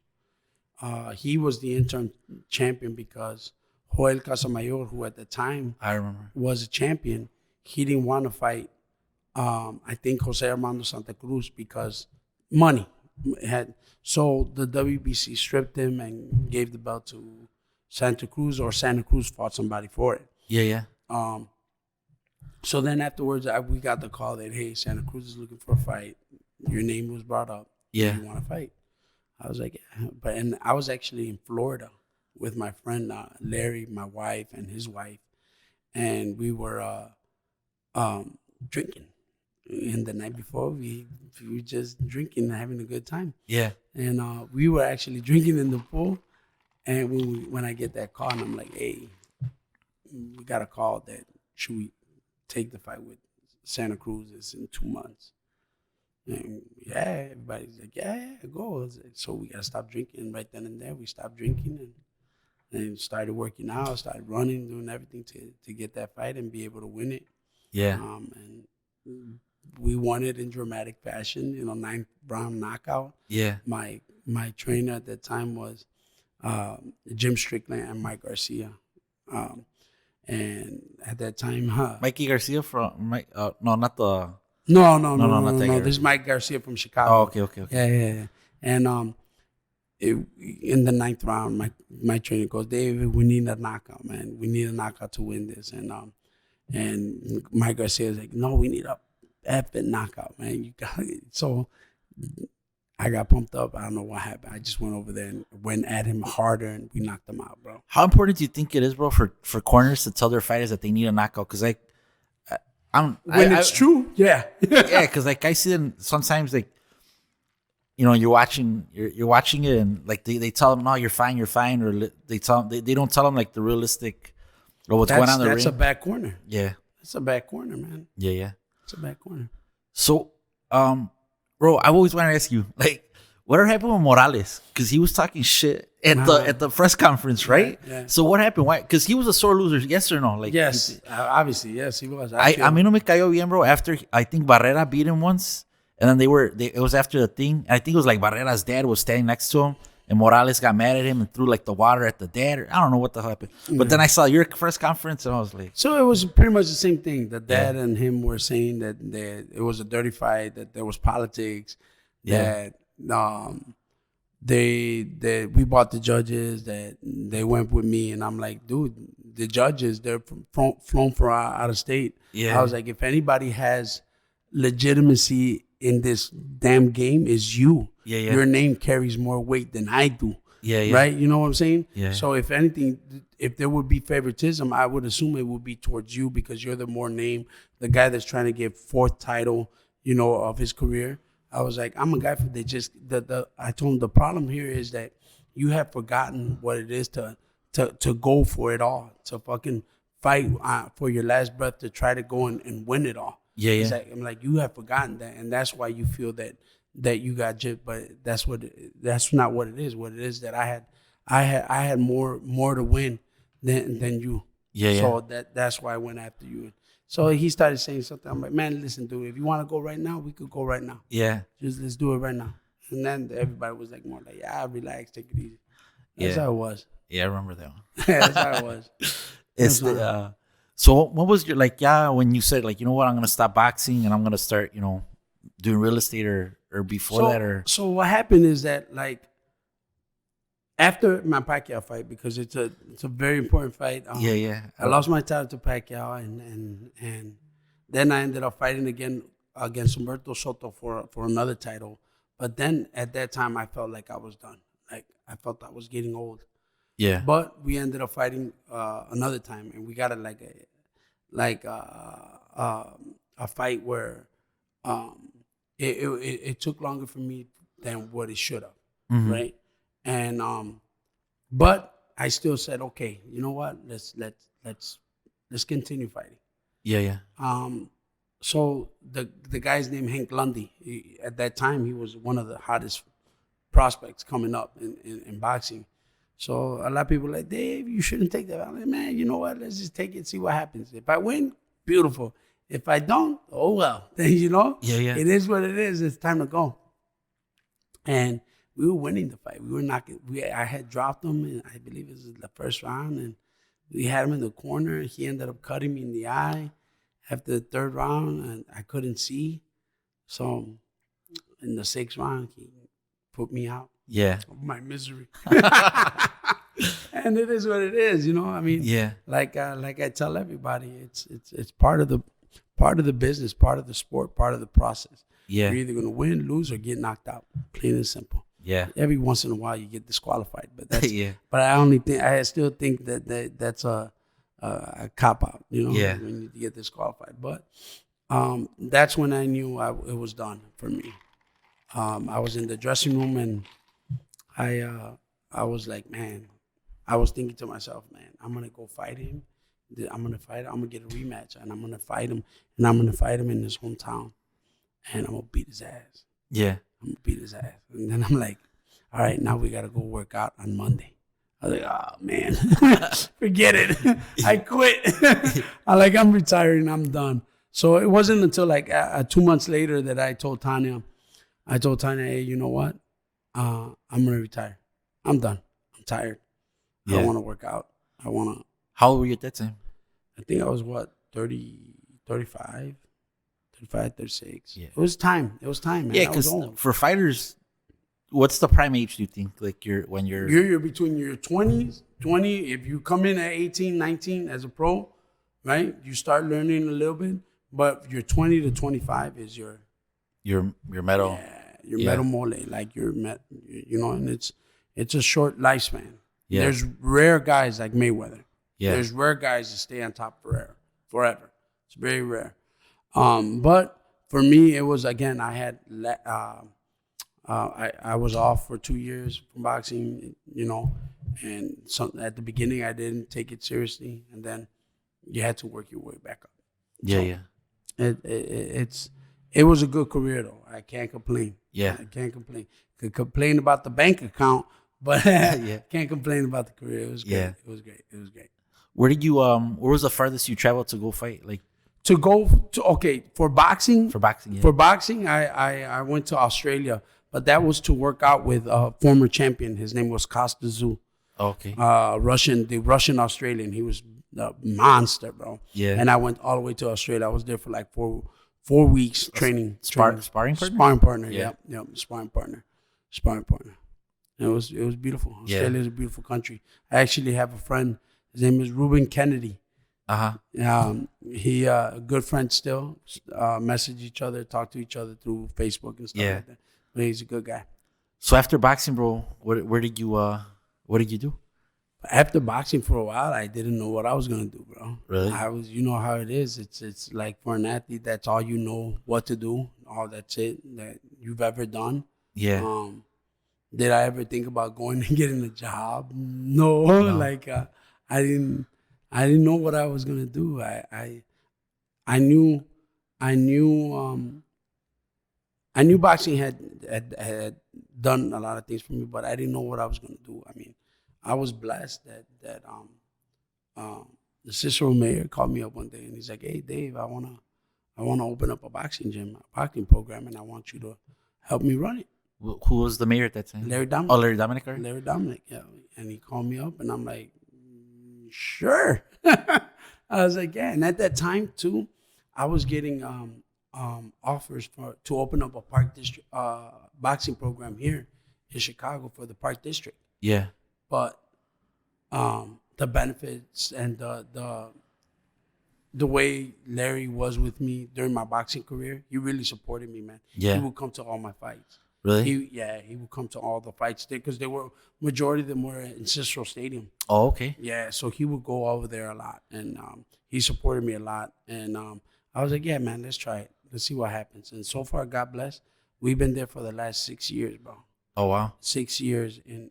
He was the interim champion because Joel Casamayor, who at the time I remember was a champion, he didn't want to fight. I think Jose Armando Santa Cruz because money so the WBC stripped him and gave the belt to Santa Cruz, or Santa Cruz fought somebody for it. Yeah. So then afterwards, we got the call that, hey, Santa Cruz is looking for a fight. Your name was brought up. Yeah. Do you want to fight? I was like, yeah. And I was actually in Florida with my friend Larry, my wife, and his wife. And we were drinking. And the night before, we were just drinking and having a good time. Yeah. And we were actually drinking in the pool. And when I get that call, and I'm like, hey, we got a call that should we take the fight with Santa Cruz? It's in 2 months. And yeah, everybody's like, yeah, go. So we got to stop drinking right then and there. We stopped drinking and started working out, started running, doing everything to get that fight and be able to win it. Yeah. And we won it in dramatic fashion, 9th round knockout. Yeah. My trainer at that time was Jim Strickland and Mike Garcia. And at that time, Mikey Garcia from Mike? No, not the. No. This is Mike Garcia from Chicago. Oh, okay. Yeah. And in the 9th round, my trainer goes, David, we need a knockout, man. We need a knockout to win this. And Mike Garcia is like, no, we need a epic knockout, man. You got it. So I got pumped up. I don't know what happened. I just went over there and went at him harder, and we knocked him out, bro. How important do you think it is, bro, for corners to tell their fighters that they need a knockout? Because it's true, yeah. Yeah, because I see them sometimes, you're watching it, and they tell them, no, you're fine, or they don't tell them the realistic or what's going on in the ring. That's a bad corner. Yeah, it's a bad corner, man. Yeah. It's a bad corner. So, bro, I always want to ask you, what happened with Morales? Because he was talking shit at the press conference, right? Yeah. So what happened? Why? Because he was a sore loser, yes or no? Yes, obviously, yes, he was. A mí no me cayó bien, bro. After I think Barrera beat him once, and then it was after the thing. I think it was Barrera's dad was standing next to him, and Morales got mad at him and threw the water at the dad. Or, I don't know what the hell happened. But then I saw your press conference, and I was like, so it was pretty much the same thing. The dad and him were saying that it was a dirty fight, that there was politics, that we bought the judges, that they went with me, and I'm like, dude, the judges, they're flown from out of state. Yeah. I was like, if anybody has legitimacy in this damn game, is you. Yeah. Your name carries more weight than I do. Yeah. Right? You know what I'm saying? Yeah. So if anything, if there would be favoritism, I would assume it would be towards you because you're the more name, the guy that's trying to get 4th title, of his career. I was like, I'm a guy for I told him the problem here is that you have forgotten what it is to go for it all, to fucking fight for your last breath, to try to go and win it all. Yeah. I'm like, you have forgotten that, and that's why you feel that you got gypped, but that's not what it is. What it is that I had more to win than you. Yeah. So that's why I went after you. So he started saying something. I'm like, man, listen, dude, if you want to go right now, we could go right now. Yeah. Just let's do it right now. And then everybody was more like, yeah, relax, take it easy. That's how it was. Yeah, I remember that one. That's how it was. So what was your when you said you know what, I'm gonna stop boxing and I'm gonna start doing real estate or before that or so what happened is that after my Pacquiao fight, because it's a very important fight. I lost my title to Pacquiao, and then I ended up fighting again against Humberto Soto for another title. But then at that time, I felt like I was done. I felt I was getting old. Yeah. But we ended up fighting another time, and we got a a fight where it took longer for me than what it should have, right? And but I still said, okay, you know what? Let's continue fighting. Yeah. So the guy's named Hank Lundy. At that time, he was one of the hottest prospects coming up in boxing. So a lot of people were like, Dave, you shouldn't take that. I'm like, man, you know what? Let's just take it, see what happens. If I win, beautiful. If I don't, oh well. Then Yeah. It is what it is. It's time to go. And we were winning the fight. We were knocking. I had dropped him, and I believe it was the first round, and we had him in the corner. He ended up cutting me in the eye after the third round, and I couldn't see. So in the sixth round, he put me out. Yeah. Of my misery. And it is what it is, I mean, yeah. Like I tell everybody, it's part of the business, part of the sport, part of the process. Yeah. You're either gonna win, lose, or get knocked out. Plain and simple. Yeah. Every once in a while you get disqualified, but that's yeah. But I still think that's a cop out, Yeah. when you get disqualified. But that's when I knew it was done for me. I was in the dressing room and I was like, man, I was thinking to myself, man, I'm gonna go fight him. I'm gonna fight. I'm gonna get a rematch, and I'm gonna fight him, and I'm gonna fight him in his hometown, and I'm gonna beat his ass. Yeah. I'm gonna beat his ass, and then I'm like, all right, now we gotta go work out on Monday. I was like, oh man, forget it. I quit. I'm retiring. I'm done. So it wasn't until 2 months later that I told Tanya, hey, you know what? I'm gonna retire. I'm done. I'm tired. I don't want to work out. I want to. How old were you at that time? I think I was 30, 35, 36. Yeah. It was time, man. Yeah, because for fighters, what's the prime age, do you think? Like when you're between your 20s, if you come in at 18, 19 as a pro, right? You start learning a little bit, but your 20 to 25 is your medal. Yeah, medal mole, like and it's a short lifespan. Yeah. There's rare guys like Mayweather. Yeah. There's rare guys that stay on top forever. It's very rare. But for me, it was, again, I had I was off for 2 years from boxing, and at the beginning I didn't take it seriously, and then you had to work your way back up. Yeah, so it was a good career though. I can't complain. Yeah, I can't complain. Could complain about the bank account, but can't complain about the career. It was great. Yeah. It was great. Where did you where was the farthest you traveled to go fight? For boxing? For boxing, yeah. For boxing, I went to Australia, but that was to work out with a former champion. His name was Costa Zoo. Okay. The Russian Australian. He was a monster, bro. Yeah. And I went all the way to Australia. I was there for 4 weeks training. Sparring partner? Sparring partner, yeah. Sparring partner. And it was beautiful. Australia is a beautiful country. I actually have a friend. His name is Ruben Kennedy. He a good friend still. Message each other, talk to each other through Facebook and stuff like that. But he's a good guy. So after boxing, bro, what did you do? After boxing for a while, I didn't know what I was gonna do, bro. Really? I was, you know how it is. It's like for an athlete, that's all you know what to do. All that's it that you've ever done. Yeah. Did I ever think about going and getting a job? No. I didn't know what I was gonna do. I knew boxing had done a lot of things for me, but I didn't know what I was gonna do. I mean, I was blessed that the Cicero mayor called me up one day and he's like, "Hey, Dave, I wanna open up a boxing gym, a boxing program, and I want you to help me run it." Who was the mayor at that time? Larry Dominic. Oh, Larry Dominic. Right? Larry Dominic, yeah. And he called me up, and I'm like, sure. I was like, yeah. And at that time too, I was getting offers to open up a park district boxing program here in Chicago for the Park District. Yeah. But the benefits and the way Larry was with me during my boxing career, he really supported me, man. Yeah. He would come to all my fights. Really? He would come to all the fights there because majority of them were in Cicero Stadium. Oh, okay. Yeah, so he would go over there a lot, and he supported me a lot. And I was like, yeah, man, let's try it. Let's see what happens. And so far, God bless, we've been there for the last 6 years, bro. Oh wow. 6 years in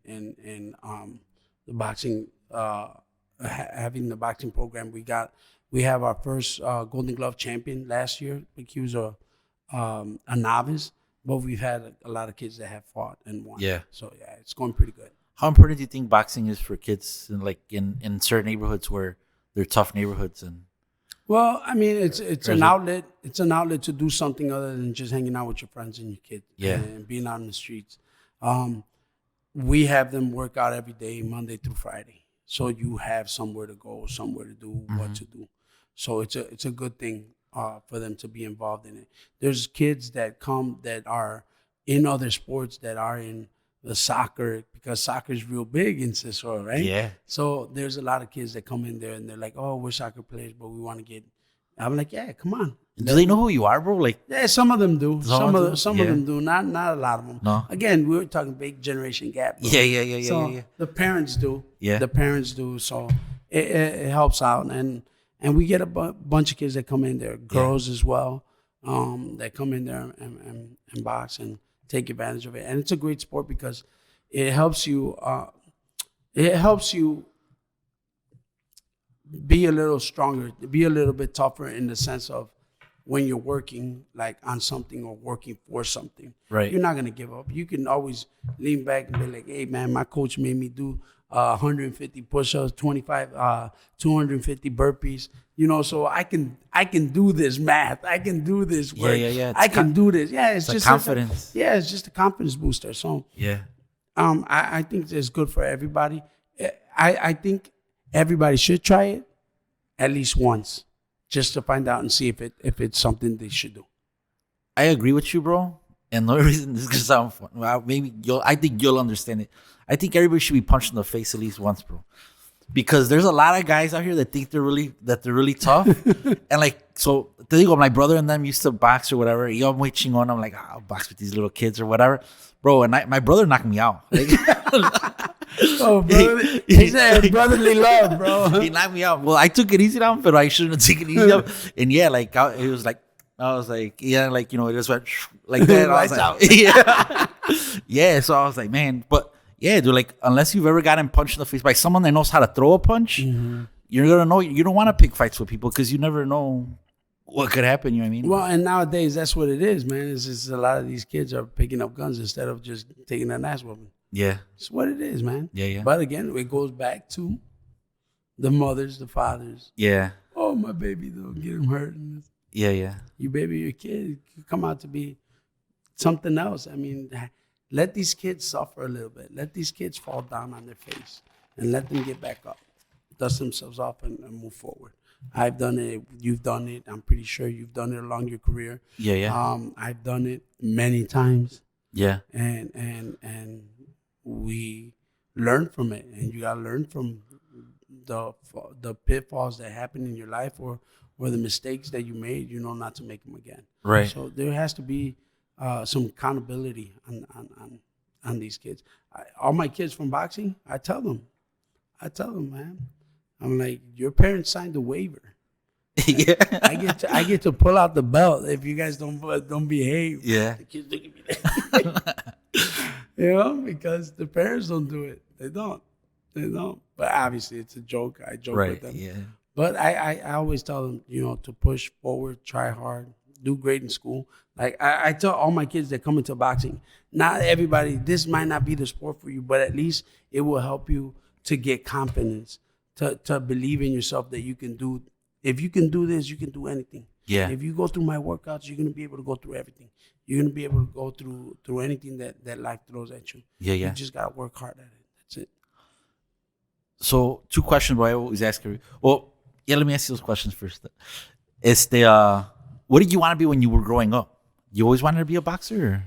the boxing, having the boxing program. We have our first Golden Glove champion last year. Like he was a novice, but we've had a lot of kids that have fought and won. Yeah. So yeah, it's going pretty good. How important do you think boxing is for kids in certain neighborhoods where they're tough neighborhoods and? Well, I mean, it's an outlet. It's an outlet to do something other than just hanging out with your friends and your kids. Yeah. And being out in the streets. We have them work out every day, Monday through Friday. So you have somewhere to go, somewhere to do, what to do. So it's a good thing for them to be involved in it. There's kids that come that are in other sports that are in the soccer, because soccer is real big in Cicero, right? Yeah. So there's a lot of kids that come in there and they're like, oh, we're soccer players, but we want to get. I'm like, yeah, come on. Do they know who you are, bro? Like, yeah, some of them do. Some of them do. Not a lot of them. No. Again, we were talking big generation gap. Bro. Yeah. So the parents do. Yeah. The parents do. So it helps out, and we get a bunch of kids that come in there, girls as well, that come in there and box and take advantage of it. And it's a great sport because it helps you. It helps you be a little stronger, be a little bit tougher in the sense of when you're working like on something or working for something. Right. You're not gonna give up. You can always lean back and be like, hey man, my coach made me do 150 push-ups, 250 burpees. You know, so I can do this math. I can do this work. Yeah. I can do this. Yeah, it's just confidence. It's just a confidence booster. So yeah. I think it's good for everybody. I think everybody should try it at least once, just to find out and see if it's something they should do. I agree with you, bro. And the only reason this is gonna sound fun. Well, I think you'll understand it. I think everybody should be punched in the face at least once, bro. Because there's a lot of guys out here that think they're really tough. And like, so te digo, my brother and them used to box or whatever. I'm waiting on. I'm like, I'll box with these little kids or whatever, bro. And my brother knocked me out. Like, oh, bro, he said brotherly love, bro. He knocked me out. Well, I took it easy down, but I shouldn't have taken it easy up. And yeah, like it was like, I was like, yeah, like, you know, it just went like that. I was like, yeah, yeah. So I was like, man, but yeah, dude, like unless you've ever gotten punched in the face by someone that knows how to throw a punch, you're gonna know. You don't want to pick fights with people because you never know what could happen. You know what I mean? Well, and nowadays that's what it is, man. It's just a lot of these kids are picking up guns instead of just taking an ass whooping. Yeah, it's what it is, man. Yeah. But again, it goes back to the mothers, the fathers. Yeah. Oh, my baby, don't get him hurt. Yeah. You baby your kid could come out to be something else. I mean, let these kids suffer a little bit. Let these kids fall down on their face and let them get back up, dust themselves off and move forward. I've done it. You've done it. I'm pretty sure you've done it along your career. Yeah. I've done it many times. Yeah. And we learn from it, and you gotta learn from the pitfalls that happen in your life or the mistakes that you made. You know, not to make them again. Right. So there has to be some accountability on these kids. All my kids from boxing, I tell them, man, I'm like, your parents signed a waiver. Yeah. I get to pull out the belt if you guys don't behave. Yeah. The kids look at me. You know, because the parents don't do it. They don't. But obviously, it's a joke. I joke with them. Yeah. But I always tell them, you know, to push forward, try hard, do great in school. Like I tell all my kids that come into boxing, not everybody, this might not be the sport for you, but at least it will help you to get confidence, to believe in yourself that you can do. If you can do this, you can do anything. Yeah. If you go through my workouts, you're going to be able to go through everything. You're going to be able to go through anything that life throws at you. Yeah. You just got to work hard at it. That's it. So 2 questions, bro. I always ask you. Well, yeah, let me ask you those questions first. What did you want to be when you were growing up? You always wanted to be a boxer?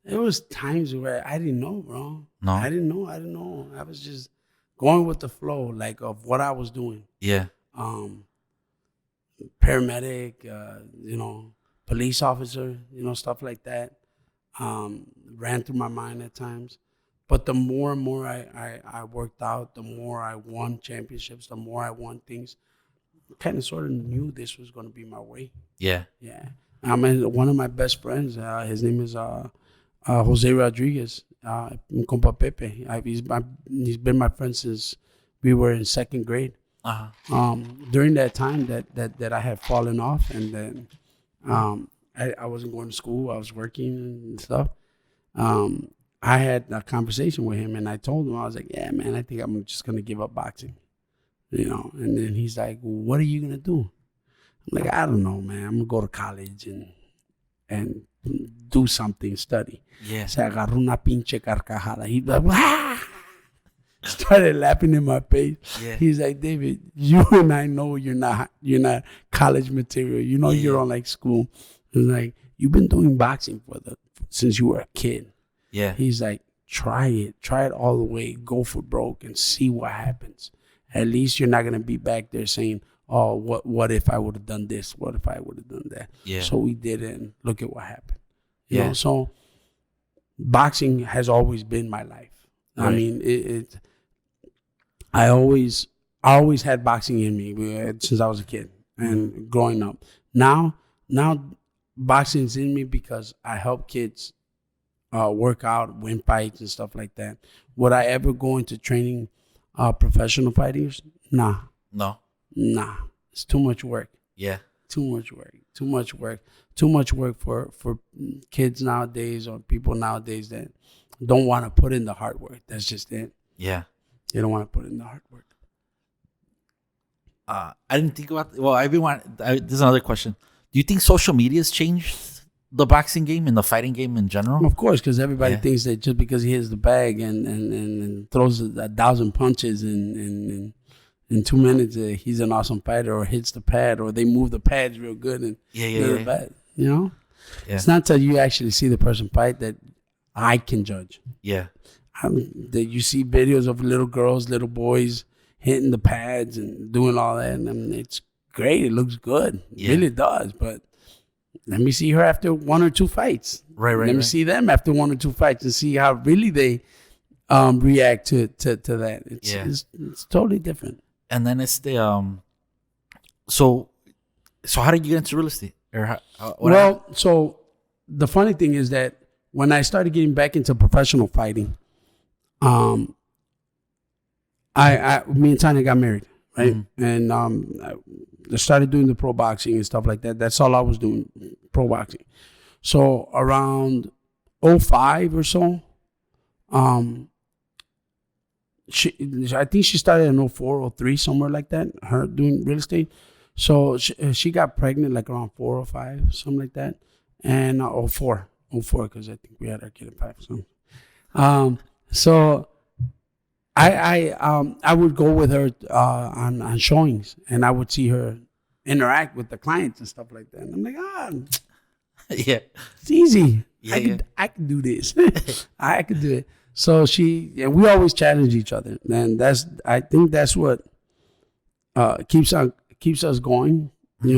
There was times where I didn't know, bro. No? I didn't know. I was just going with the flow, like, of what I was doing. Yeah. Paramedic, police officer, stuff like that. Ran through my mind at times. But the more and more I worked out, the more I won championships, the more I won things, kind of sort of knew this was going to be my way. Yeah. Yeah. And one of my best friends, his name is Jose Rodriguez, compa Pepe. He's been my friend since we were in second grade. During that time that I had fallen off, and then I wasn't going to school. I was working and stuff. I had a conversation with him, and I told him, I was like, yeah, man, I think I'm just going to give up boxing, And then he's like, well, what are you going to do? I'm like, I don't know, man. I'm going to go to college and do something, study. Yeah. Se agarró una pinche carcajada. He's like, ah! Started laughing in my face. Yeah. He's like, David, you and I know you're not college material. You're on like school. He's like, you've been doing boxing since you were a kid. Yeah. He's like, try it all the way, go for broke and see what happens. At least you're not gonna be back there saying, oh, what if I would have done this? What if I would have done that? Yeah. So we did it, and look at what happened. You know, so boxing has always been my life. Right. I mean, I always had boxing in me since I was a kid and growing up. Now boxing's in me because I help kids work out, win fights and stuff like that. Would I ever go into training professional fighters? Nah. No. Nah. It's too much work. Yeah. Too much work for kids nowadays or people nowadays that don't want to put in the hard work. That's just it. Yeah. They don't want to put in the hard work. I didn't think about. This is another question. Do you think social media has changed the boxing game and the fighting game in general? Of course, because everybody thinks that just because he hits the bag and throws 1,000 punches in 2 minutes, he's an awesome fighter, or hits the pad, or they move the pads real good and the pad. It's not until you actually see the person fight that I can judge. Yeah. That you see videos of little girls, little boys hitting the pads and doing all that, and it's great. It looks good. It really does. But let me see her after 1 or 2 fights. Right. Let me see them after 1 or 2 fights and see how really they react to that. It's totally different. And then it's the so how did you get into real estate? Or so the funny thing is that when I started getting back into professional fighting, me and Tanya got married, right? Mm-hmm. And I started doing the pro boxing and stuff like that. That's all I was doing, pro boxing. So around 2005 or so, I think she started in 2004 or 2003, somewhere like that, her doing real estate. So she got pregnant like around 4 or 5, something like that. And 2004, because I think we had our kid at 5. So I would go with her on showings, and I would see her interact with the clients and stuff like that. And I'm like, it's easy. I could do this. I could do it. So we always challenge each other, and I think that's what keeps us going,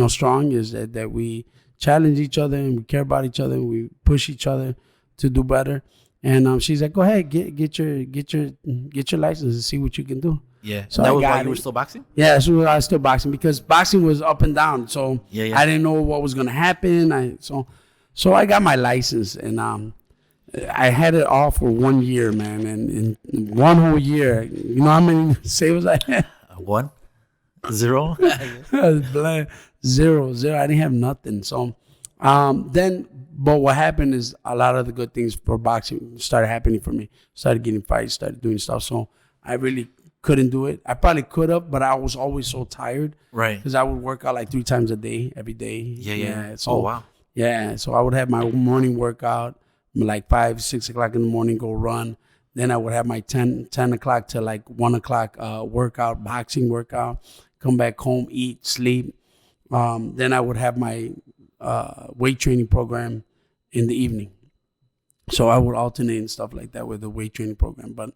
strong, is that we challenge each other and we care about each other and we push each other to do better. And she's like, go ahead, get your license and see what you can do. Yeah. So that was while you were still boxing? Yeah, that's why I was still boxing, because boxing was up and down. So I didn't know what was gonna happen. So I got my license, and I had it all for 1 year, man. And in 1 whole year, you know how many sales I had? 1? 0? Zero. I didn't have nothing. So but what happened is a lot of the good things for boxing started happening for me. Started getting fights, started doing stuff. So I really couldn't do it. I probably could have, but I was always so tired. Right. Because I would work out like 3 times a day, every day. Yeah. So, wow. Yeah. So I would have my morning workout, like 5, 6 o'clock in the morning, go run. Then I would have my 10 o'clock to like 1 o'clock workout, boxing workout, come back home, eat, sleep. Then I would have my weight training program in the evening. So I would alternate and stuff like that with the weight training program. But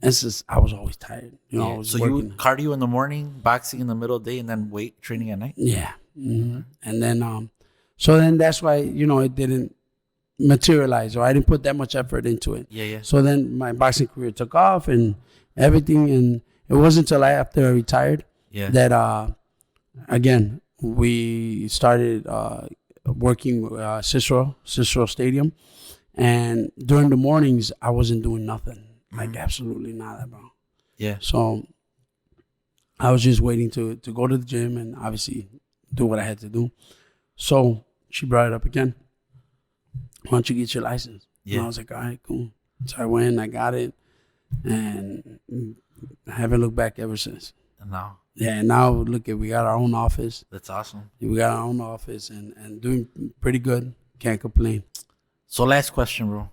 it's just, I was always tired. I was so working. You would cardio in the morning, boxing in the middle of the day, and then weight training at night? Yeah. Mm-hmm. And then, so then that's why, it didn't materialize, or I didn't put that much effort into it. Yeah. So then my boxing career took off and everything. And it wasn't until after I retired that again, we started working with Cicero Stadium. And during the mornings, I wasn't doing nothing. Like, absolutely nada, bro. Yeah. So I was just waiting to go to the gym and obviously do what I had to do. So she brought it up again. Why don't you get your license? Yeah. And I was like, all right, cool. So I went, I got it, and I haven't looked back ever since. No. Yeah, and now look at, we got our own office. That's awesome. We got our own office and doing pretty good. Can't complain. So last question, bro.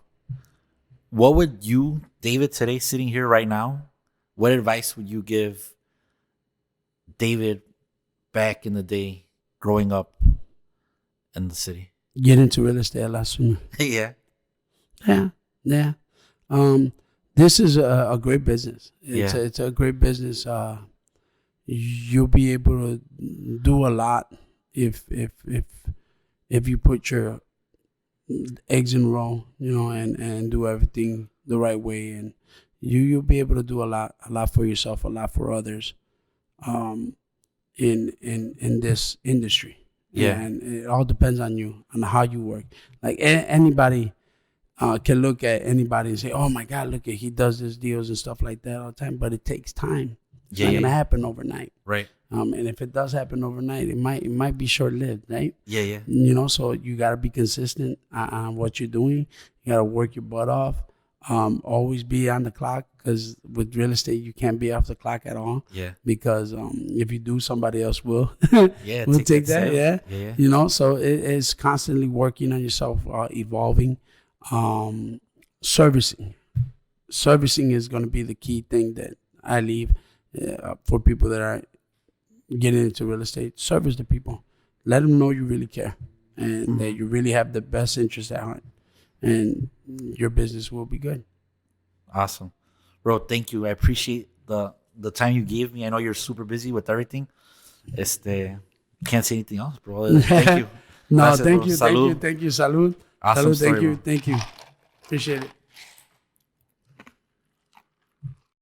What would you, David, today sitting here right now, what advice would you give David back in the day growing up in the city? Get into real estate a lot sooner. Yeah. Yeah. This is a great business. It's a great business. You'll be able to do a lot if you put your eggs in a row, and do everything the right way, and you'll be able to do a lot for yourself, a lot for others, in this industry. Yeah. And it all depends on you, on how you work. Like anybody can look at anybody and say, "Oh my God, look at, he does this deals and stuff like that all the time," but it takes time. It's not gonna happen overnight. Right. And if it does happen overnight, it might be short lived, right? Yeah. So you gotta be consistent on what you're doing. You gotta work your butt off. Always be on the clock, because with real estate you can't be off the clock at all. Yeah. Because if you do, somebody else will. Yeah. will take that. Yeah. So it's constantly working on yourself, evolving. Servicing is going to be the key thing that I leave for people that are getting into real estate. Service the people. Let them know you really care and that you really have the best interest at heart, and your business will be good. Awesome. Bro, thank you. I appreciate the time you gave me. I know you're super busy with everything. Can't say anything else, bro. Thank you. No, Gracias, thank bro. you. Salud. Thank you. Salud. Awesome Salud. story, Thank you. bro. Thank you. Appreciate it.